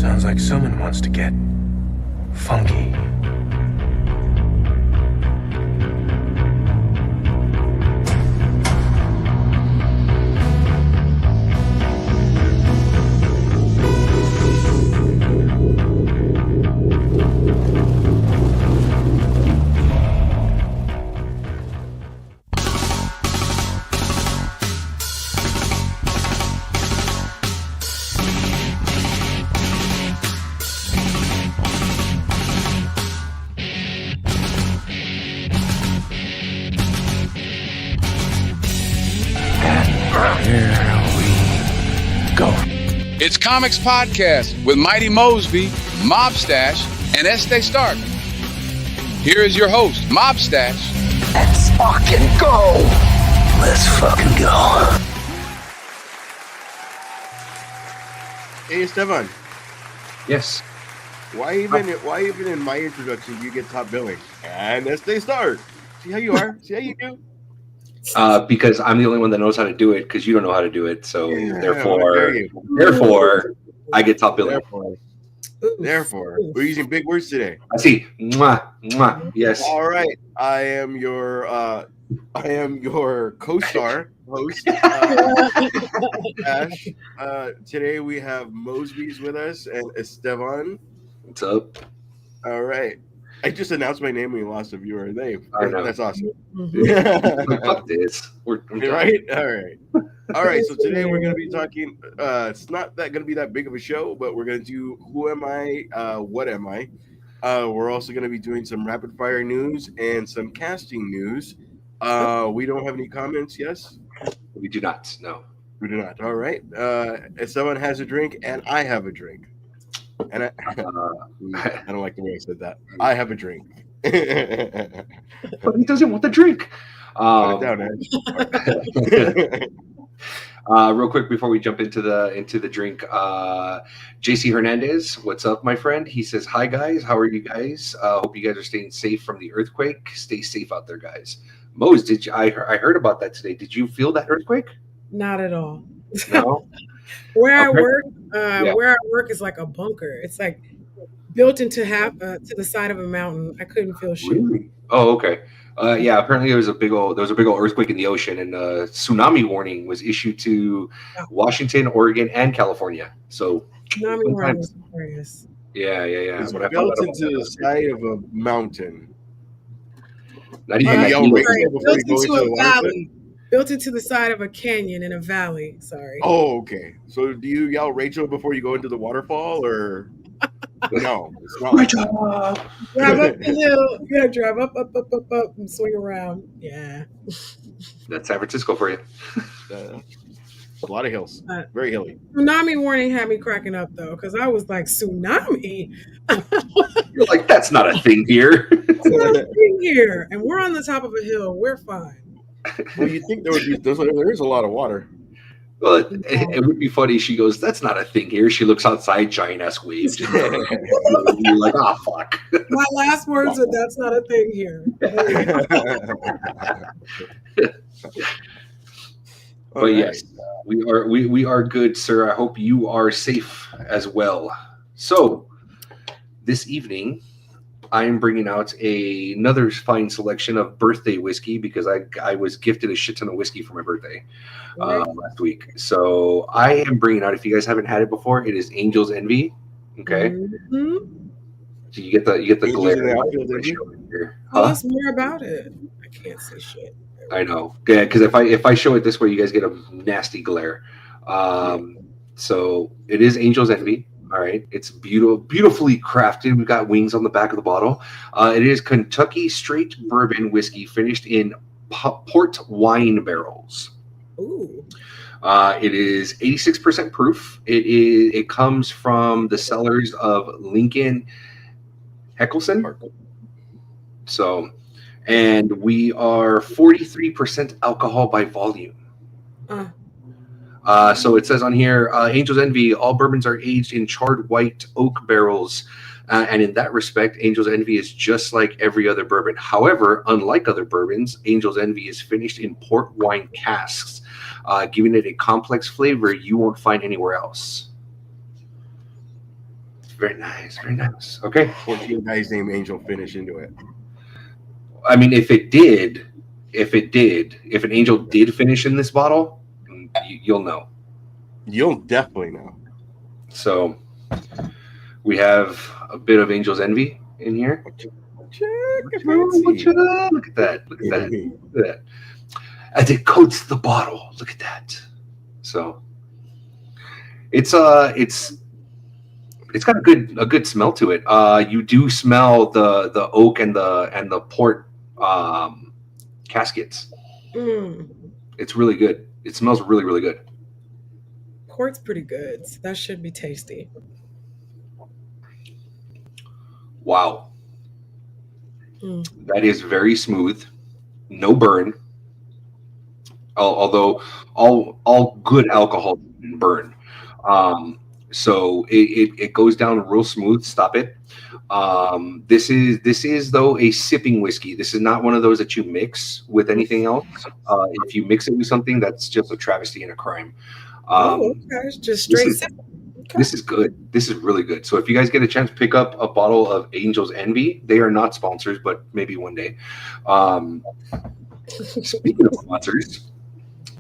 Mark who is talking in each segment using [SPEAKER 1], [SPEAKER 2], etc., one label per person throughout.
[SPEAKER 1] Sounds like someone wants to get funky.
[SPEAKER 2] It's Comix Podcast with Mighty Mosby, Mob Stash, and Estee Stark. Here is your host, Mob Stash.
[SPEAKER 3] Let's fucking go. Let's fucking go.
[SPEAKER 4] Hey, Esteban.
[SPEAKER 5] Yes.
[SPEAKER 4] Why even in my introduction you get top billing? And Estee Stark. See how you are? See how you do?
[SPEAKER 5] Because I'm the only one that knows how to do it, because you don't know how to do it. So therefore, I get top billing.
[SPEAKER 4] Therefore, we're using big words today.
[SPEAKER 5] I see. Mwah, mwah. Yes.
[SPEAKER 4] All right. I am your co-star host, Ash. Today we have Mosby's with us and Esteban.
[SPEAKER 5] What's up?
[SPEAKER 4] All right. I just announced my name and we lost a viewer.
[SPEAKER 5] I know.
[SPEAKER 4] That's awesome.
[SPEAKER 5] Fuck this.
[SPEAKER 4] Right? All right. So today we're going to be talking. It's not going to be that big of a show, but we're going to do Who Am I? What Am I? We're also going to be doing some rapid fire news and some casting news. We don't have any comments. Yes?
[SPEAKER 5] We do not. No.
[SPEAKER 4] We do not. All right. If someone has a drink and I have a drink. And I don't like the way I said that. I have a drink.
[SPEAKER 5] But he doesn't want the drink.
[SPEAKER 4] Put it down,
[SPEAKER 5] real quick before we jump into the drink, JC Hernandez, what's up, my friend? He says, "Hi guys, how are you guys? Hope you guys are staying safe from the earthquake. Stay safe out there, guys." Mose, I heard about that today. Did you feel that earthquake?
[SPEAKER 6] Not at all.
[SPEAKER 5] No.
[SPEAKER 6] Where I work is like a bunker. It's like built into to the side of a mountain. I couldn't feel shit.
[SPEAKER 5] Really? Oh, okay. Yeah, apparently there was a big old earthquake in the ocean, and a tsunami warning was issued to Washington, Oregon, and California. So
[SPEAKER 6] tsunami warning was hilarious.
[SPEAKER 5] Yeah.
[SPEAKER 4] It's built into the side of a mountain.
[SPEAKER 5] Not even
[SPEAKER 6] built into a valley. Built into the side of a canyon in a valley. Sorry.
[SPEAKER 4] Oh, okay. So do you yell Rachel before you go into the waterfall, or no? It's not like that.
[SPEAKER 6] Drive up the hill. You gotta drive up, and swing around. Yeah.
[SPEAKER 5] That's San Francisco for you.
[SPEAKER 4] A lot of hills. Very hilly.
[SPEAKER 6] Tsunami warning had me cracking up though, because I was like, tsunami.
[SPEAKER 5] You're like, that's not a thing here.
[SPEAKER 6] It's not a thing here, and we're on the top of a hill. We're fine.
[SPEAKER 4] Well, you think there would be? There is a lot of water.
[SPEAKER 5] Well, it would be funny. She goes, "That's not a thing here." She looks outside, giant ass waves. You're like, "Ah, fuck."
[SPEAKER 6] My last words are, "That's not a thing here."
[SPEAKER 5] But yes, we are good, sir. I hope you are safe as well. So this evening, I am bringing out another fine selection of birthday whiskey, because I was gifted a shit ton of whiskey for my birthday last week. So I am bringing out, if you guys haven't had it before, it is Angel's Envy. Okay. Mm-hmm. So you get the glare.
[SPEAKER 6] Tell us more about it. I can't say shit.
[SPEAKER 5] I know. Yeah, because if I show it this way, you guys get a nasty glare. So it is Angel's Envy. All right, it's beautifully crafted. We've got wings on the back of the bottle. It is Kentucky straight bourbon whiskey finished in port wine barrels.
[SPEAKER 6] Ooh.
[SPEAKER 5] It is 86% proof. It comes from the cellars of Lincoln Heckelson. So, and we are 43% alcohol by volume. So it says on here, Angel's Envy, all bourbons are aged in charred white oak barrels. And in that respect, Angel's Envy is just like every other bourbon. However, unlike other bourbons, Angel's Envy is finished in port wine casks, giving it a complex flavor you won't find anywhere else. Very nice. Very nice. Okay.
[SPEAKER 4] 14 guys named Angel finish into it.
[SPEAKER 5] I mean, if an angel did finish in this bottle, you'll know.
[SPEAKER 4] You'll definitely know.
[SPEAKER 5] So we have a bit of Angel's Envy in here. Look at that. Look at that. Look at that. As it coats the bottle. Look at that. So it's got a good smell to it. You do smell the oak and the port caskets. It's really good. It smells really, really good.
[SPEAKER 6] Port's pretty good. So that should be tasty.
[SPEAKER 5] Wow. That is very smooth. No burn. Although all good alcohol can burn. So it goes down real smooth. Stop it. This is though a sipping whiskey. This is not one of those that you mix with anything else. If you mix it with something, that's just a travesty and a crime.
[SPEAKER 6] Okay. Just straight sip. Okay.
[SPEAKER 5] This is good. This is really good. So if you guys get a chance, pick up a bottle of Angel's Envy. They are not sponsors, but maybe one day. Speaking of sponsors,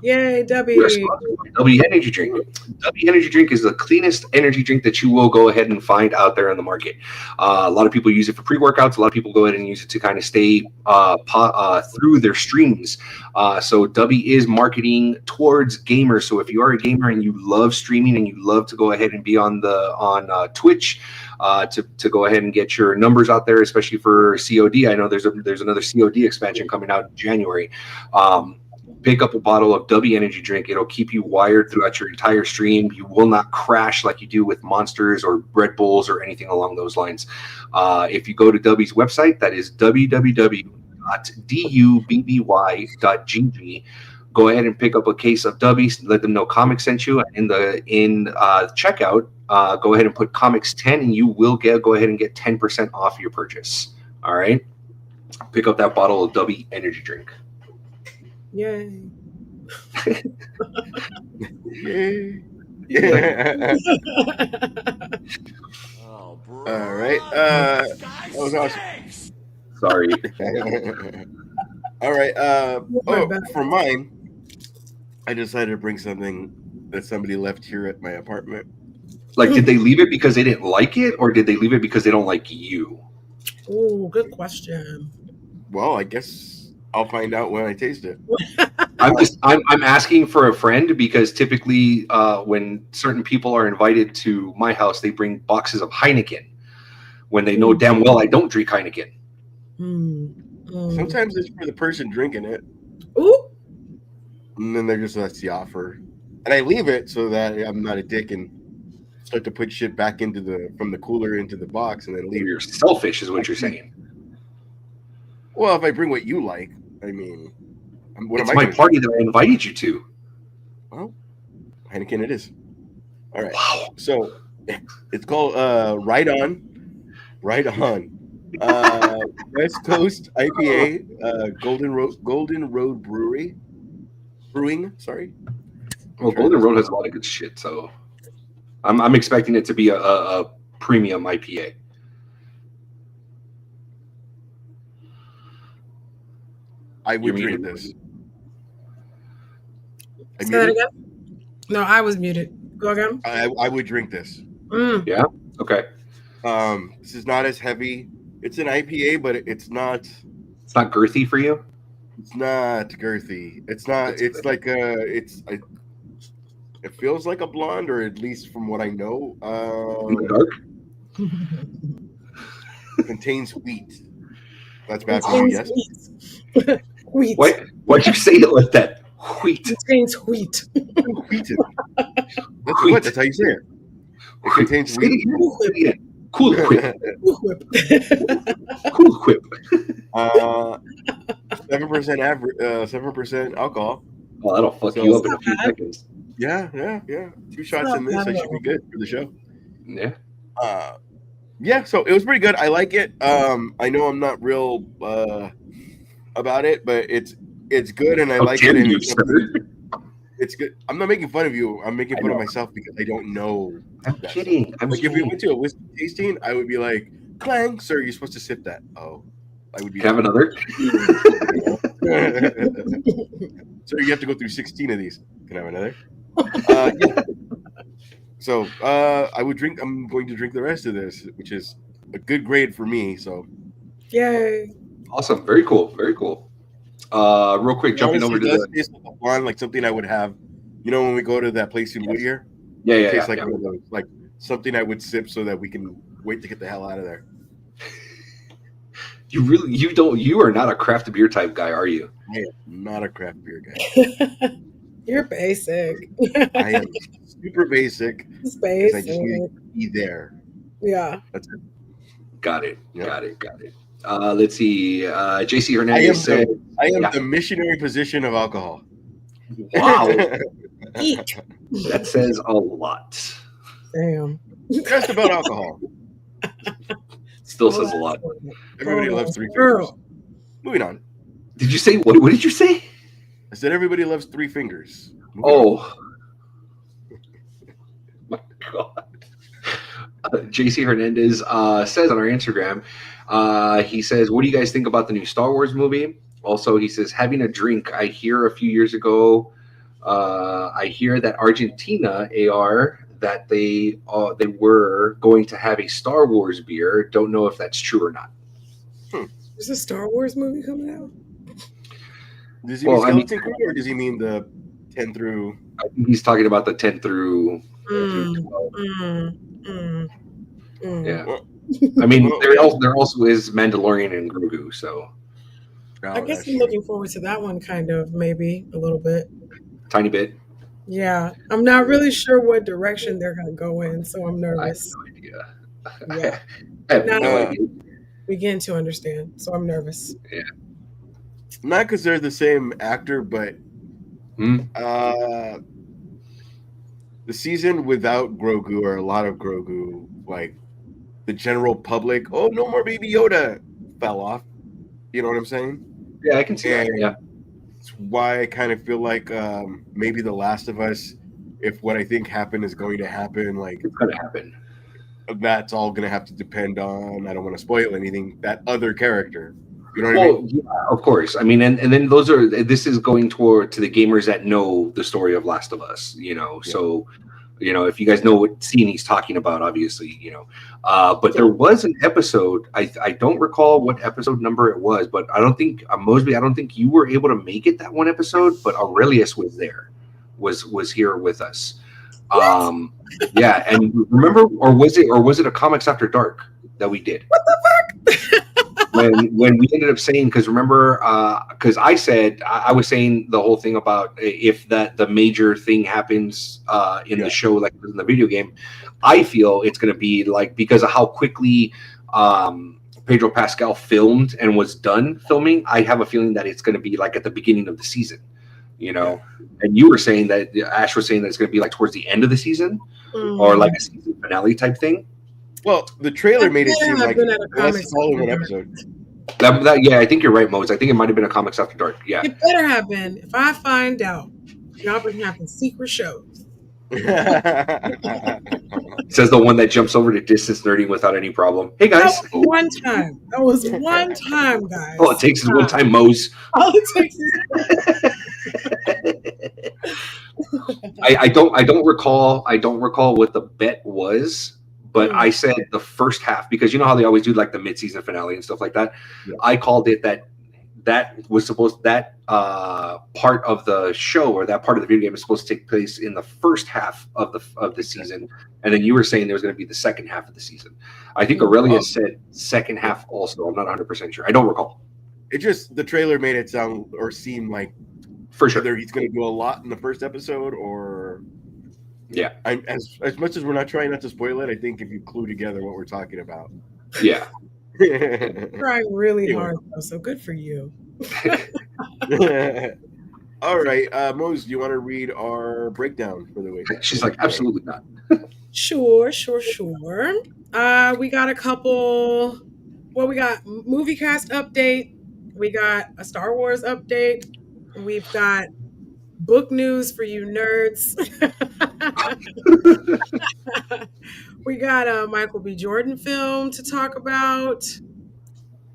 [SPEAKER 6] yay, W.
[SPEAKER 5] we are sponsored by W Energy Drink. W Energy Drink is the cleanest energy drink that you will go ahead and find out there on the market. A lot of people use it for pre-workouts. A lot of people go ahead and use it to kind of stay through their streams. So W is marketing towards gamers. So if you are a gamer and you love streaming and you love to go ahead and be on Twitch, to go ahead and get your numbers out there, especially for COD. I know there's another COD expansion coming out in January. Pick up a bottle of W Energy Drink. It'll keep you wired throughout your entire stream. You will not crash like you do with Monsters or Red Bulls or anything along those lines. If you go to W's website, that is www.dubby.gg. Go ahead and pick up a case of W. Let them know Comix sent you. And in checkout, go ahead and put Comix 10, and you will go ahead and get 10% off your purchase. All right. Pick up that bottle of W Energy Drink.
[SPEAKER 6] Yay.
[SPEAKER 4] Yay. Yeah.
[SPEAKER 3] Oh, bro.
[SPEAKER 4] All right. That was awesome.
[SPEAKER 5] Sorry.
[SPEAKER 4] All right. For mine, I decided to bring something that somebody left here at my apartment.
[SPEAKER 5] Like, did they leave it because they didn't like it, or did they leave it because they don't like you?
[SPEAKER 6] Oh, good question.
[SPEAKER 4] Well, I guess I'll find out when I taste it.
[SPEAKER 5] I'm asking for a friend because typically when certain people are invited to my house, they bring boxes of Heineken when they know damn well I don't drink Heineken.
[SPEAKER 4] Sometimes it's for the person drinking it.
[SPEAKER 6] Ooh.
[SPEAKER 4] And then they're just, that's the offer. And I leave it so that I'm not a dick and start to put shit back from the cooler into the box and then leave.
[SPEAKER 5] You're selfish is what you're saying.
[SPEAKER 4] Well, if I bring what you like, I mean,
[SPEAKER 5] it's my party that I invited you to.
[SPEAKER 4] Well, Heineken it is. All right.
[SPEAKER 5] Wow.
[SPEAKER 4] So it's called Right On. West Coast IPA, Golden Road Brewing. Sorry.
[SPEAKER 5] Well, Golden Road has a lot of good shit, so I'm expecting it to be a premium IPA.
[SPEAKER 4] I would drink this.
[SPEAKER 6] Say that again? No, I was muted. Go again.
[SPEAKER 4] I would drink this.
[SPEAKER 5] Yeah. Okay.
[SPEAKER 4] This is not as heavy. It's an IPA, but it's not.
[SPEAKER 5] It's not girthy for you.
[SPEAKER 4] It's not girthy. It's not. It's like it feels like a blonde, or at least from what I know.
[SPEAKER 5] In the dark.
[SPEAKER 4] Contains wheat. That's bad for you, yes.
[SPEAKER 6] Wheat.
[SPEAKER 5] Why'd you say it like that? Wheat.
[SPEAKER 6] It contains wheat.
[SPEAKER 4] Wheat. That's what. That's how you say it. It contains wheat.
[SPEAKER 5] Cool Whip. Cool Whip.
[SPEAKER 4] 7% average. 7% alcohol.
[SPEAKER 5] Well, that'll fuck you up in a few seconds.
[SPEAKER 4] Yeah. 2 shots in this, I should be good for the show.
[SPEAKER 5] Yeah.
[SPEAKER 4] Yeah. So it was pretty good. I like it. I know I'm not real about it, but it's good, and I like it. And It's good. I'm not making fun of you. I'm making fun of myself because I don't know.
[SPEAKER 5] I'm
[SPEAKER 4] that
[SPEAKER 5] kidding.
[SPEAKER 4] stuff.
[SPEAKER 5] I'm
[SPEAKER 4] Like if we
[SPEAKER 5] kidding.
[SPEAKER 4] went to a whiskey tasting, I would be like, "Clang, sir, you're supposed to sip that." Oh, I would be.
[SPEAKER 5] Can I have another?
[SPEAKER 4] So you have to go through 16 of these. Can I have another? Yeah. So I would drink. I'm going to drink the rest of this, which is a good grade for me. So
[SPEAKER 6] Yay.
[SPEAKER 5] Awesome. Very cool. Very cool. Real quick,
[SPEAKER 4] it
[SPEAKER 5] jumping
[SPEAKER 4] honestly
[SPEAKER 5] over to
[SPEAKER 4] does
[SPEAKER 5] the.
[SPEAKER 4] taste like a blonde, like something I would have. You know, when we go to that place in Whittier,
[SPEAKER 5] Yeah,
[SPEAKER 4] it
[SPEAKER 5] yeah,
[SPEAKER 4] tastes
[SPEAKER 5] yeah.
[SPEAKER 4] like one of those, like something I would sip so that we can wait to get the hell out of there.
[SPEAKER 5] You are not a craft beer type guy, are you?
[SPEAKER 4] I am not a craft beer guy.
[SPEAKER 6] You're basic.
[SPEAKER 4] I am super basic
[SPEAKER 6] It's
[SPEAKER 4] because I just
[SPEAKER 6] basic.
[SPEAKER 4] need to be there.
[SPEAKER 6] Yeah.
[SPEAKER 4] That's it.
[SPEAKER 5] Got it.
[SPEAKER 4] Yep.
[SPEAKER 5] Got it. Got it. Let's see. JC
[SPEAKER 4] I am,
[SPEAKER 5] Hernandez said,
[SPEAKER 4] I am
[SPEAKER 5] yeah.
[SPEAKER 4] the missionary position of alcohol.
[SPEAKER 5] "Wow,
[SPEAKER 6] Eek.
[SPEAKER 5] that says a lot."
[SPEAKER 6] Damn.
[SPEAKER 4] Just about alcohol.
[SPEAKER 5] Still says a lot.
[SPEAKER 4] Everybody loves three
[SPEAKER 6] Girl.
[SPEAKER 4] fingers. Moving on.
[SPEAKER 5] Did you say what? What did you say?
[SPEAKER 4] I said everybody loves three fingers. Moving on.
[SPEAKER 5] Oh, my God. JC Hernandez says on our Instagram, he says, "What do you guys think about the new Star Wars movie?" Also, he says, "Having a drink. I hear a few years ago, I hear that Argentina AR that they were going to have a Star Wars beer. Don't know if that's true or not."
[SPEAKER 6] There's a Star Wars movie coming out?
[SPEAKER 4] Does he mean Skeleton Crew or does he mean the 10 through?
[SPEAKER 5] I think he's talking about the 10 through 12. Yeah. I mean, there also is Mandalorian and Grogu, so.
[SPEAKER 6] I guess I'm looking forward to that one, kind of, maybe a little bit.
[SPEAKER 5] Tiny bit.
[SPEAKER 6] Yeah. I'm not really sure what direction they're going to go in, so I'm nervous.
[SPEAKER 5] I have no idea.
[SPEAKER 6] Yeah.
[SPEAKER 5] I have no idea.
[SPEAKER 6] Begin to understand, so I'm nervous.
[SPEAKER 5] Yeah.
[SPEAKER 4] Not because they're the same actor, but the season without Grogu, or a lot of Grogu, like the general public, oh, no more Baby Yoda, fell off. You know what I'm saying?
[SPEAKER 5] Yeah, I can see that. Yeah.
[SPEAKER 4] That's why I kind of feel like maybe The Last of Us, if what I think happened is going to happen, like
[SPEAKER 5] it's going to happen.
[SPEAKER 4] That's all going to have to depend on, I don't want to spoil anything, that other character. You know what I mean?
[SPEAKER 5] Yeah, of course. I mean, and then this is going to the gamers that know the story of Last of Us, you know. Yeah. So, you know, if you guys know what scene he's talking about, obviously, you know. But there was an episode, I don't recall what episode number it was, but I don't think, Mosby, I don't think you were able to make it that one episode, but Aurelius was there, was here with us. Yeah, and remember, or was it a Comix After Dark that we did?
[SPEAKER 6] What the fuck?
[SPEAKER 5] when we ended up saying, because remember, because I was saying the whole thing about if the major thing happens in the show, like in the video game, I feel it's going to be like, because of how quickly Pedro Pascal filmed and was done filming, I have a feeling that it's going to be like at the beginning of the season, you know. And you were saying that, Ash was saying that it's going to be like towards the end of the season, or like a season finale type thing.
[SPEAKER 4] Well, the trailer made it seem like it's all in one episode.
[SPEAKER 5] Yeah, I think you're right, Mose. I think it might have been a Comix After Dark. Yeah,
[SPEAKER 6] it better have been. If I find out, y'all been having secret shows.
[SPEAKER 5] Says the one that jumps over to distance nerding without any problem. Hey guys,
[SPEAKER 6] that was one time, guys.
[SPEAKER 5] All it takes is one time, Mose.
[SPEAKER 6] All it takes is.
[SPEAKER 5] I don't recall what the bet was. But I said the first half, because you know how they always do like the mid-season finale and stuff like that. Yeah. I called it that part of the show, or that part of the video game is supposed to take place in the first half of the season, and then you were saying there was going to be the second half of the season. I think Aurelius said second half also. I'm not 100% sure. I don't recall.
[SPEAKER 4] It just, the trailer made it sound or seem like
[SPEAKER 5] for sure
[SPEAKER 4] either he's going to do a lot in the first episode, or
[SPEAKER 5] yeah.
[SPEAKER 4] As much as we're not trying not to spoil it, I think if you clue together what we're talking about.
[SPEAKER 5] Yeah.
[SPEAKER 6] Trying really hard, so good for you.
[SPEAKER 4] All right. Mose, do you want to read our breakdown for the week?
[SPEAKER 5] She's like, absolutely not.
[SPEAKER 6] Sure. We got a couple. Well, we got movie cast update. We got a Star Wars update. We've got book news for you nerds. We got a Michael B. Jordan film to talk about.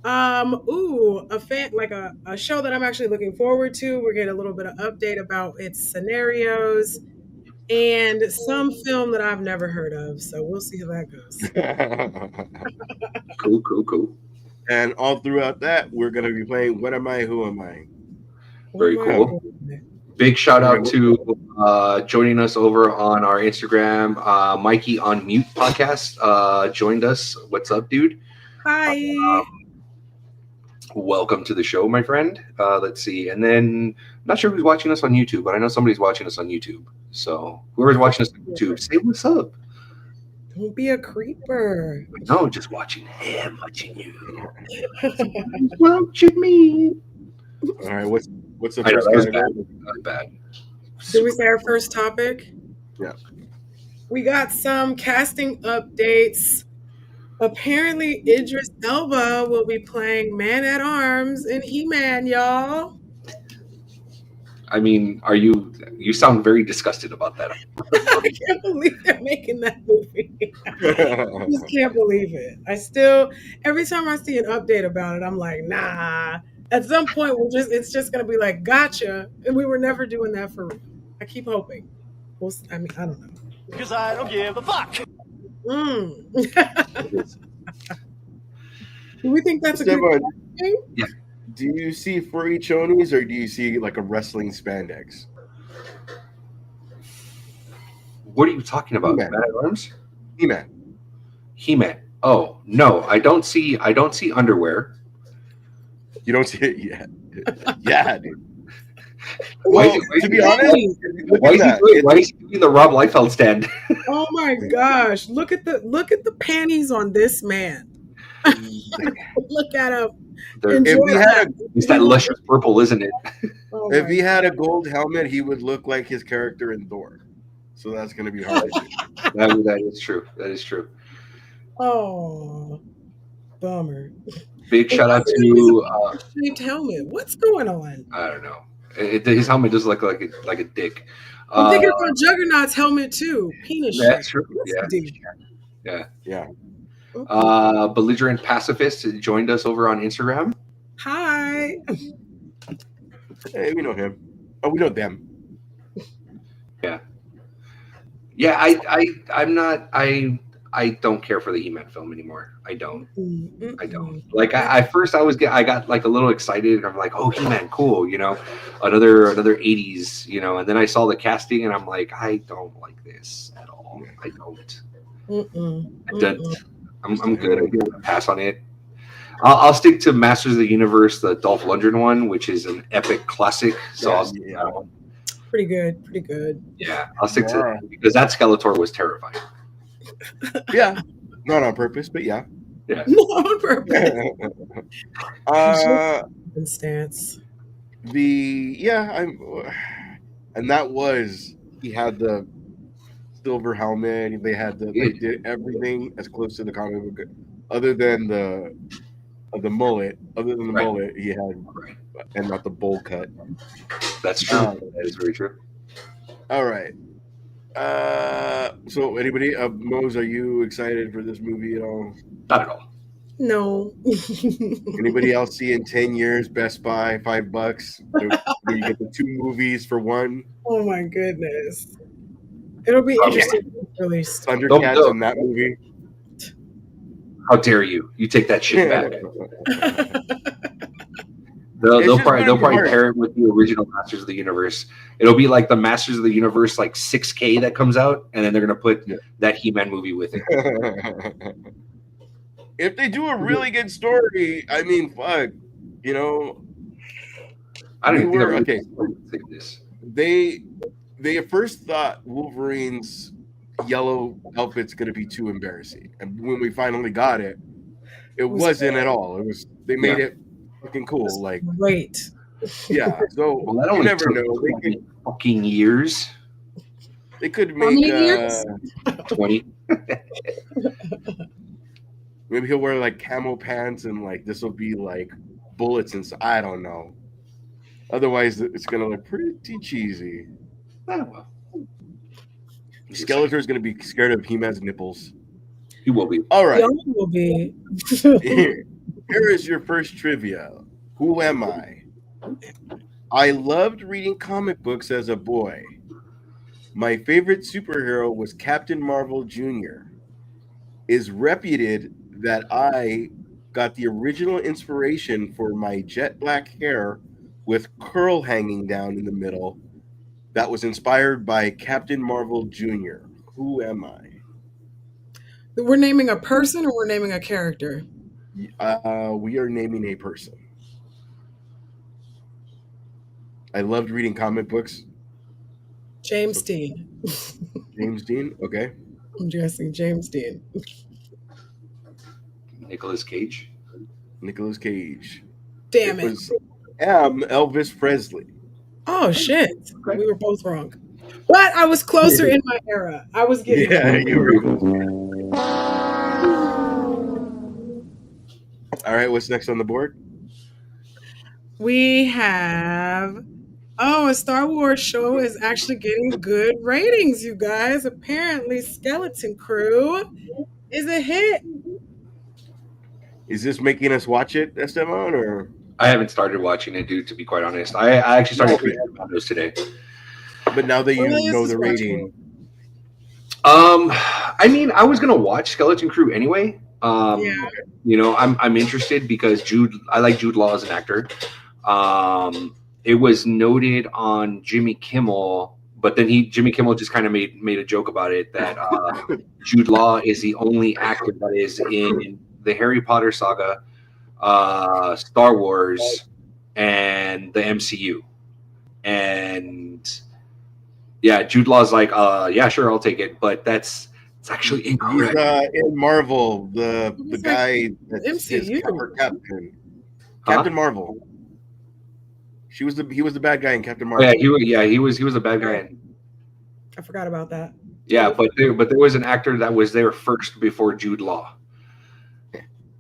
[SPEAKER 6] A fan like a show that I'm actually looking forward to. We're getting a little bit of update about its scenarios and some film that I've never heard of. So we'll see how that goes.
[SPEAKER 5] Cool.
[SPEAKER 4] And all throughout that, we're going to be playing What Am I, Who Am I?
[SPEAKER 5] Very cool. Big shout out to joining us over on our Instagram. Mikey on Mute podcast joined us. What's up, dude?
[SPEAKER 6] Hi.
[SPEAKER 5] Welcome to the show, my friend. Let's see. And then, not sure who's watching us on YouTube, but I know somebody's watching us on YouTube. So, whoever's watching us on YouTube, say what's up.
[SPEAKER 6] Don't be a creeper.
[SPEAKER 5] No, just watching him, watching you. Watching me.
[SPEAKER 4] All right, what's the
[SPEAKER 5] I know,
[SPEAKER 4] first
[SPEAKER 5] that was
[SPEAKER 4] category?
[SPEAKER 5] bad. That was bad.
[SPEAKER 6] Did we say our first topic?
[SPEAKER 4] Yeah.
[SPEAKER 6] We got some casting updates. Apparently, Idris Elba will be playing Man at Arms in He-Man, y'all.
[SPEAKER 5] I mean, you sound very disgusted about that.
[SPEAKER 6] I can't believe they're making that movie. I just can't believe it. Every time I see an update about it, I'm like, nah. At some point, it's just gonna be like, gotcha, and we were never doing that for real. I keep hoping. I don't know.
[SPEAKER 3] Because I don't give a fuck.
[SPEAKER 6] Do we think that's a good thing?
[SPEAKER 5] Yeah.
[SPEAKER 4] Do you see furry chonies or do you see like a wrestling spandex?
[SPEAKER 5] What are you talking about?
[SPEAKER 4] He-Man.
[SPEAKER 5] Man at Arms?
[SPEAKER 4] He-Man.
[SPEAKER 5] He-Man. Oh no, I don't see underwear.
[SPEAKER 4] You don't see it yet. Yeah, dude.
[SPEAKER 5] Why
[SPEAKER 4] to be honest,
[SPEAKER 5] why is he doing the Rob Liefeld stand?
[SPEAKER 6] Oh my gosh! Look at the panties on this man. Look at him.
[SPEAKER 5] It's that luscious purple, isn't it?
[SPEAKER 6] Oh
[SPEAKER 4] if he had a gold helmet, he would look like his character in Thor. So that's going to be hard to do.
[SPEAKER 5] That is true. That is true.
[SPEAKER 6] Oh, bummer.
[SPEAKER 5] Big shout out to
[SPEAKER 6] shaped helmet. What's going on?
[SPEAKER 5] I don't know. His helmet does look like a dick.
[SPEAKER 6] I'm thinking about Juggernaut's helmet too. Penis.
[SPEAKER 5] That's true. Yeah. Okay. Belligerent Pacifist joined us over on Instagram.
[SPEAKER 6] Hi.
[SPEAKER 4] Hey, we know him. Oh, we know them.
[SPEAKER 5] Yeah. I don't care for the He-Man film anymore. I don't. Like I got like a little excited. I'm like, oh, He-Man, cool. Another 80s. And then I saw the casting and I'm like, I don't like this at all. I don't. I'm good. I give a pass on it. I'll stick to Masters of the Universe, the Dolph Lundgren one, which is an epic classic. So I'll stick to that one.
[SPEAKER 6] Pretty good.
[SPEAKER 5] Yeah, I'll stick to that because that Skeletor was terrifying.
[SPEAKER 4] Yeah, not on purpose, but yeah.
[SPEAKER 6] Not on purpose. Stance.
[SPEAKER 4] And that was he had the silver helmet. They did everything as close to the comic book, other than the mullet. Other than the mullet, he had, and not the bowl cut.
[SPEAKER 5] That's true. That is very true.
[SPEAKER 4] All right. So anybody, Mose, are you excited for this movie at all?
[SPEAKER 5] Not at all.
[SPEAKER 6] No.
[SPEAKER 4] Anybody else see in 10 years Best Buy $5 where you get the 2 movies for one?
[SPEAKER 6] Oh my goodness. It'll be interesting to release
[SPEAKER 4] Thundercats in that movie.
[SPEAKER 5] How dare you? You take that shit back. They'll probably pair it with the original Masters of the Universe. It'll be like the Masters of the Universe like 6K that comes out, and then they're gonna put that He-Man movie with it.
[SPEAKER 4] If they do a really good story, I mean, fuck, I don't even think this. They at first thought Wolverine's yellow outfit's gonna be too embarrassing, and when we finally got it, it wasn't at all. They made it fucking cool, like
[SPEAKER 6] great.
[SPEAKER 4] Yeah, so you never know. They could,
[SPEAKER 5] fucking years.
[SPEAKER 4] They could make
[SPEAKER 5] 20.
[SPEAKER 4] Maybe he'll wear like camo pants and like this will be like bullets and stuff. I don't know. Otherwise, it's gonna look pretty cheesy.
[SPEAKER 5] Ah, well.
[SPEAKER 4] Skeletor's gonna be scared of He-Man's nipples.
[SPEAKER 5] He will be.
[SPEAKER 4] All right.
[SPEAKER 6] Young will be.
[SPEAKER 4] Here is your first trivia. Who am I? I loved reading comic books as a boy. My favorite superhero was Captain Marvel Jr. Is reputed that I got the original inspiration for my jet black hair with curl hanging down in the middle that was inspired by Captain Marvel Jr. Who am I?
[SPEAKER 6] We're naming a person or we're naming a character?
[SPEAKER 4] We are naming a person. I loved reading comic books.
[SPEAKER 6] James Dean.
[SPEAKER 4] James Dean, okay.
[SPEAKER 6] I'm guessing James Dean.
[SPEAKER 5] Nicolas Cage.
[SPEAKER 4] Nicolas Cage.
[SPEAKER 6] Damn
[SPEAKER 4] It
[SPEAKER 6] it.
[SPEAKER 4] was Elvis Presley.
[SPEAKER 6] Oh shit. We were both wrong. But I was closer in my era. I was getting
[SPEAKER 4] Yeah, you were. All right, what's next on the board?
[SPEAKER 6] We have a Star Wars show is actually getting good ratings, you guys. Apparently Skeleton Crew is a hit.
[SPEAKER 4] Is this making us watch it, Esteban, or?
[SPEAKER 5] I haven't started watching it, dude, to be quite honest. I actually started reading about those today.
[SPEAKER 4] But now that you
[SPEAKER 6] Cornelius
[SPEAKER 4] know
[SPEAKER 6] is
[SPEAKER 4] the
[SPEAKER 6] watching
[SPEAKER 4] rating,
[SPEAKER 5] I mean, I was gonna watch Skeleton Crew anyway.
[SPEAKER 6] Yeah.
[SPEAKER 5] You know, I'm interested because I like Jude Law as an actor. It was noted on Jimmy Kimmel, but then Jimmy Kimmel just kind of made a joke about it that Jude Law is the only actor that is in the Harry Potter saga, Star Wars, and the MCU. And yeah, Jude Law's like, yeah, sure, I'll take it, but it's actually incorrect.
[SPEAKER 4] he's in Marvel, the
[SPEAKER 6] He's
[SPEAKER 4] guy that's his
[SPEAKER 6] MCU.
[SPEAKER 4] Captain.
[SPEAKER 5] Huh?
[SPEAKER 4] Captain Marvel. He was the bad guy in Captain
[SPEAKER 5] Oh,
[SPEAKER 4] Marvel.
[SPEAKER 5] yeah, he was a bad guy.
[SPEAKER 6] I forgot about that.
[SPEAKER 5] Yeah, but there was an actor that was there first before Jude Law.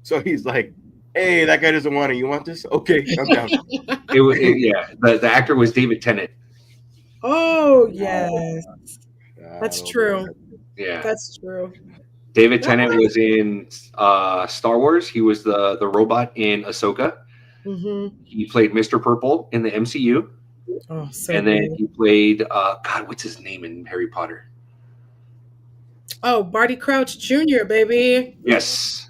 [SPEAKER 4] So he's like, "Hey, that guy doesn't want it. You want this? Okay, I'm down."
[SPEAKER 5] The actor was David Tennant.
[SPEAKER 6] Oh yes. That's true.
[SPEAKER 5] Yeah,
[SPEAKER 6] That's true.
[SPEAKER 5] David Tennant was in Star Wars. He was the robot in Ahsoka.
[SPEAKER 6] Mm-hmm.
[SPEAKER 5] He played Mr. Purple in the MCU,
[SPEAKER 6] Oh, so
[SPEAKER 5] and then
[SPEAKER 6] good.
[SPEAKER 5] he played God, what's his name in Harry Potter?
[SPEAKER 6] Oh, Barty Crouch Jr., baby.
[SPEAKER 5] Yes.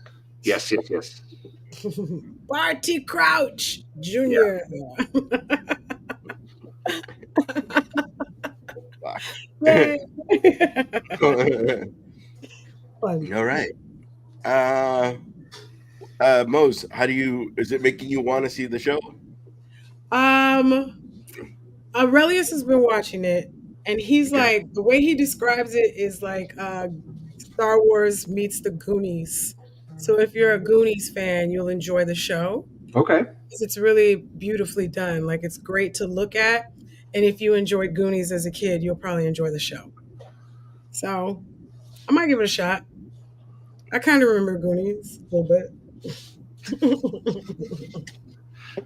[SPEAKER 6] Barty Crouch Jr. Yay. Fun.
[SPEAKER 4] All right. Mose, is it making you want to see the show?
[SPEAKER 6] Aurelius has been watching it, and he's like, the way he describes it is like Star Wars meets the Goonies. So if you're a Goonies fan, you'll enjoy the show.
[SPEAKER 5] Okay.
[SPEAKER 6] It's really beautifully done. Like, it's great to look at. And if you enjoyed Goonies as a kid, you'll probably enjoy the show. So I might give it a shot. I kind of remember Goonies a little bit.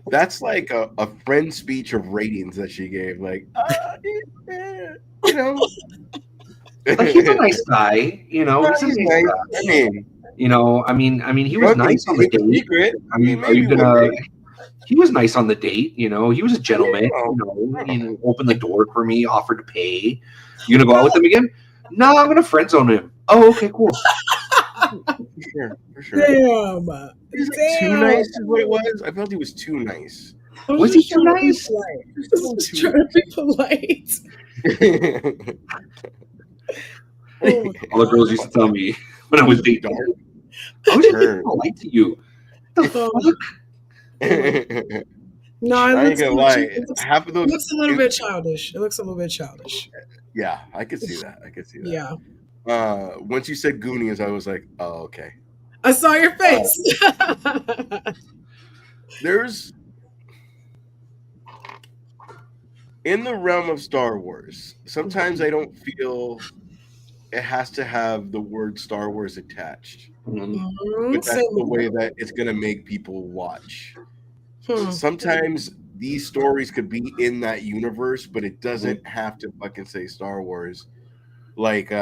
[SPEAKER 4] That's like a friend speech of ratings that she gave. Like, you know.
[SPEAKER 5] Like, he's a nice guy, you know. He's a
[SPEAKER 4] He's
[SPEAKER 5] nice
[SPEAKER 4] nice.
[SPEAKER 5] guy.
[SPEAKER 4] I mean,
[SPEAKER 5] You know, I mean, he was nice on the date.
[SPEAKER 4] secret.
[SPEAKER 5] I mean, are you gonna? He was nice on the date. You know, he was a gentleman. You know, opened the door for me, offered to pay. You gonna go out with him again? No, I'm gonna friend zone him. Oh, okay, cool.
[SPEAKER 4] For sure.
[SPEAKER 6] Damn.
[SPEAKER 4] He's like too nice is what it was. I felt he was too nice.
[SPEAKER 5] Was he too nice?
[SPEAKER 6] Just trying to be polite. Oh,
[SPEAKER 5] All the girls used to tell me when I was dating. I was just being polite to you. The fuck?
[SPEAKER 6] no,
[SPEAKER 4] I ain't gonna lie. Half of
[SPEAKER 6] it
[SPEAKER 4] those.
[SPEAKER 6] looks a little bit childish. It looks a little bit childish.
[SPEAKER 4] Yeah, I could see that.
[SPEAKER 6] Yeah.
[SPEAKER 4] Once you said Goonies, I was like, oh, okay.
[SPEAKER 6] I saw your face.
[SPEAKER 4] There's in the realm of Star Wars, sometimes I don't feel it has to have the word Star Wars attached. But that's the way that it's gonna make people watch. Sometimes these stories could be in that universe, but it doesn't have to fucking say Star Wars. Like,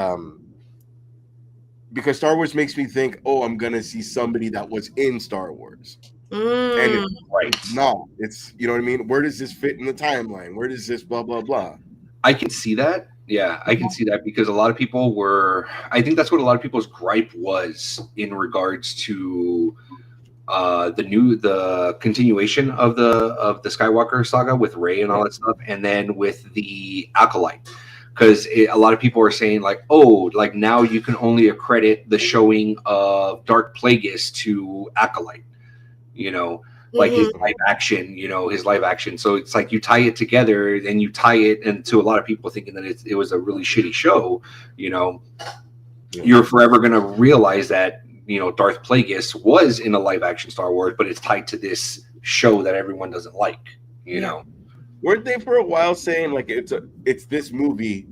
[SPEAKER 4] because Star Wars makes me think, oh, I'm gonna see somebody that was in Star Wars, and it's not. It's, you know what I mean? Where does this fit in the timeline? Where does this blah blah blah?
[SPEAKER 5] I can see that. Yeah, I can see that because a lot of people were. I think that's what a lot of people's gripe was in regards to the continuation of the Skywalker saga with Rey and all that stuff, and then with the Acolyte, because a lot of people are saying like, oh, like now you can only accredit the showing of Darth Plagueis to Acolyte, you know, like his live action. So it's like you tie it together, and you tie it, and to a lot of people thinking that it was a really shitty show, you know, you're forever gonna realize that, you know, Darth Plagueis was in a live action Star Wars, but it's tied to this show that everyone doesn't like, you know.
[SPEAKER 4] Weren't they for a while saying like it's this movie,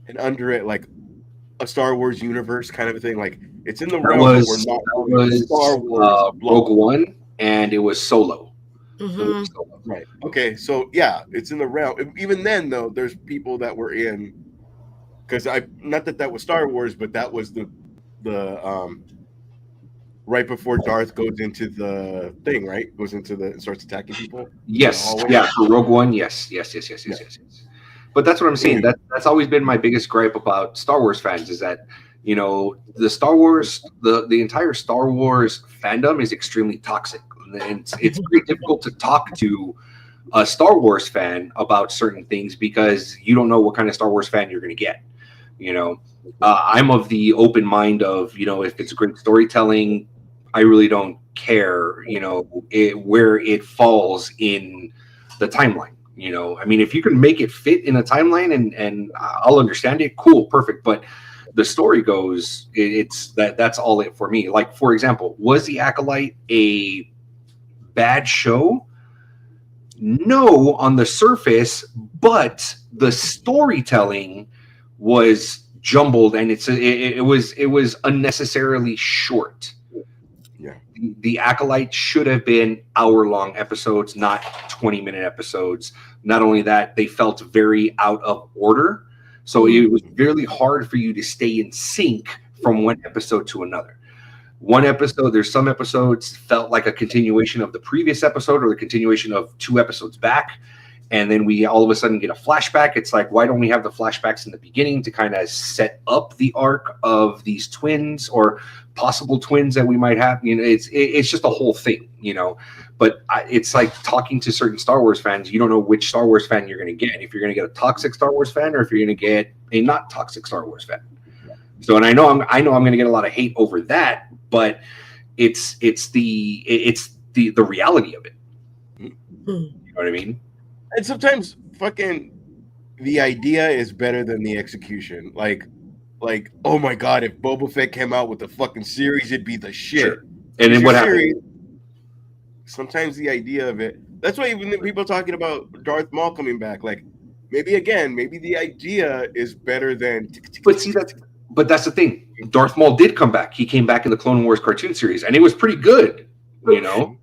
[SPEAKER 4] and under it like a Star Wars universe kind of a thing? Like it's in the realm, but we're not Star Wars.
[SPEAKER 5] Rogue One, and it was Solo.
[SPEAKER 4] Right. Okay. So yeah, it's in the realm. Even then, though, there's people that were in, because not that was Star Wars, but that was the right before Darth goes into the thing, right? Goes into and starts attacking people.
[SPEAKER 5] Yes. Yeah. For Rogue One. Yes. But that's what I'm saying. That's always been my biggest gripe about Star Wars fans is that, you know, the Star Wars, the entire Star Wars fandom is extremely toxic. And it's very difficult to talk to a Star Wars fan about certain things because you don't know what kind of Star Wars fan you're going to get. You know, I'm of the open mind of, you know, if it's great storytelling, I really don't care, you know, where it falls in the timeline. You know, I mean, if you can make it fit in a timeline and I'll understand it, cool, perfect. But the story goes, that's all it for me. Like, for example, was The Acolyte a bad show? No, on the surface, but the storytelling was jumbled and it was unnecessarily short.
[SPEAKER 4] Yeah.
[SPEAKER 5] The Acolyte should have been hour-long episodes, not 20-minute episodes. Not only that, they felt very out of order. So it was really hard for you to stay in sync from one episode to another. There's some episodes felt like a continuation of the previous episode or the continuation of 2 episodes back. And then we all of a sudden get a flashback. It's like, why don't we have the flashbacks in the beginning to kind of set up the arc of these twins or possible twins that we might have? You know, it's just a whole thing, you know. But it's like talking to certain Star Wars fans. You don't know which Star Wars fan you're going to get. If you're going to get a toxic Star Wars fan or if you're going to get a not toxic Star Wars fan. So, and I know I'm going to get a lot of hate over that, but it's the reality of it. You know what I mean?
[SPEAKER 4] And sometimes fucking the idea is better than the execution. Like, oh my god, if Boba Fett came out with the fucking series, it'd be the shit.
[SPEAKER 5] Sure. And then what happened?
[SPEAKER 4] Sometimes the idea of it. That's why even the people talking about Darth Maul coming back, like maybe the idea is better than.
[SPEAKER 5] But that's the thing. Darth Maul did come back. He came back in the Clone Wars cartoon series, and it was pretty good. You know,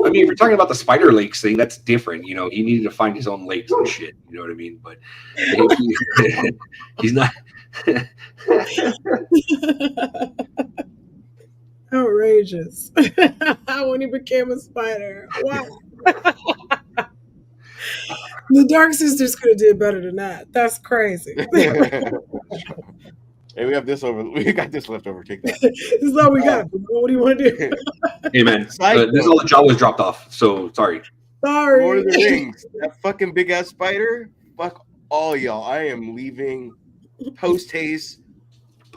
[SPEAKER 5] I mean, if you're talking about the spider legs thing, that's different. You know, he needed to find his own legs and shit. You know what I mean? But he's not.
[SPEAKER 6] Outrageous. When he became a spider. Wow. The Dark Sisters could have did better than that. That's crazy.
[SPEAKER 4] Hey, we have this over. We got this left over. Take that.
[SPEAKER 6] This is all we got. What do you want to do?
[SPEAKER 5] Hey, man. This is all the Jawas dropped off. So sorry.
[SPEAKER 6] Sorry.
[SPEAKER 4] Lord of the Rings. That fucking big ass spider. Fuck all y'all. I am leaving post haste.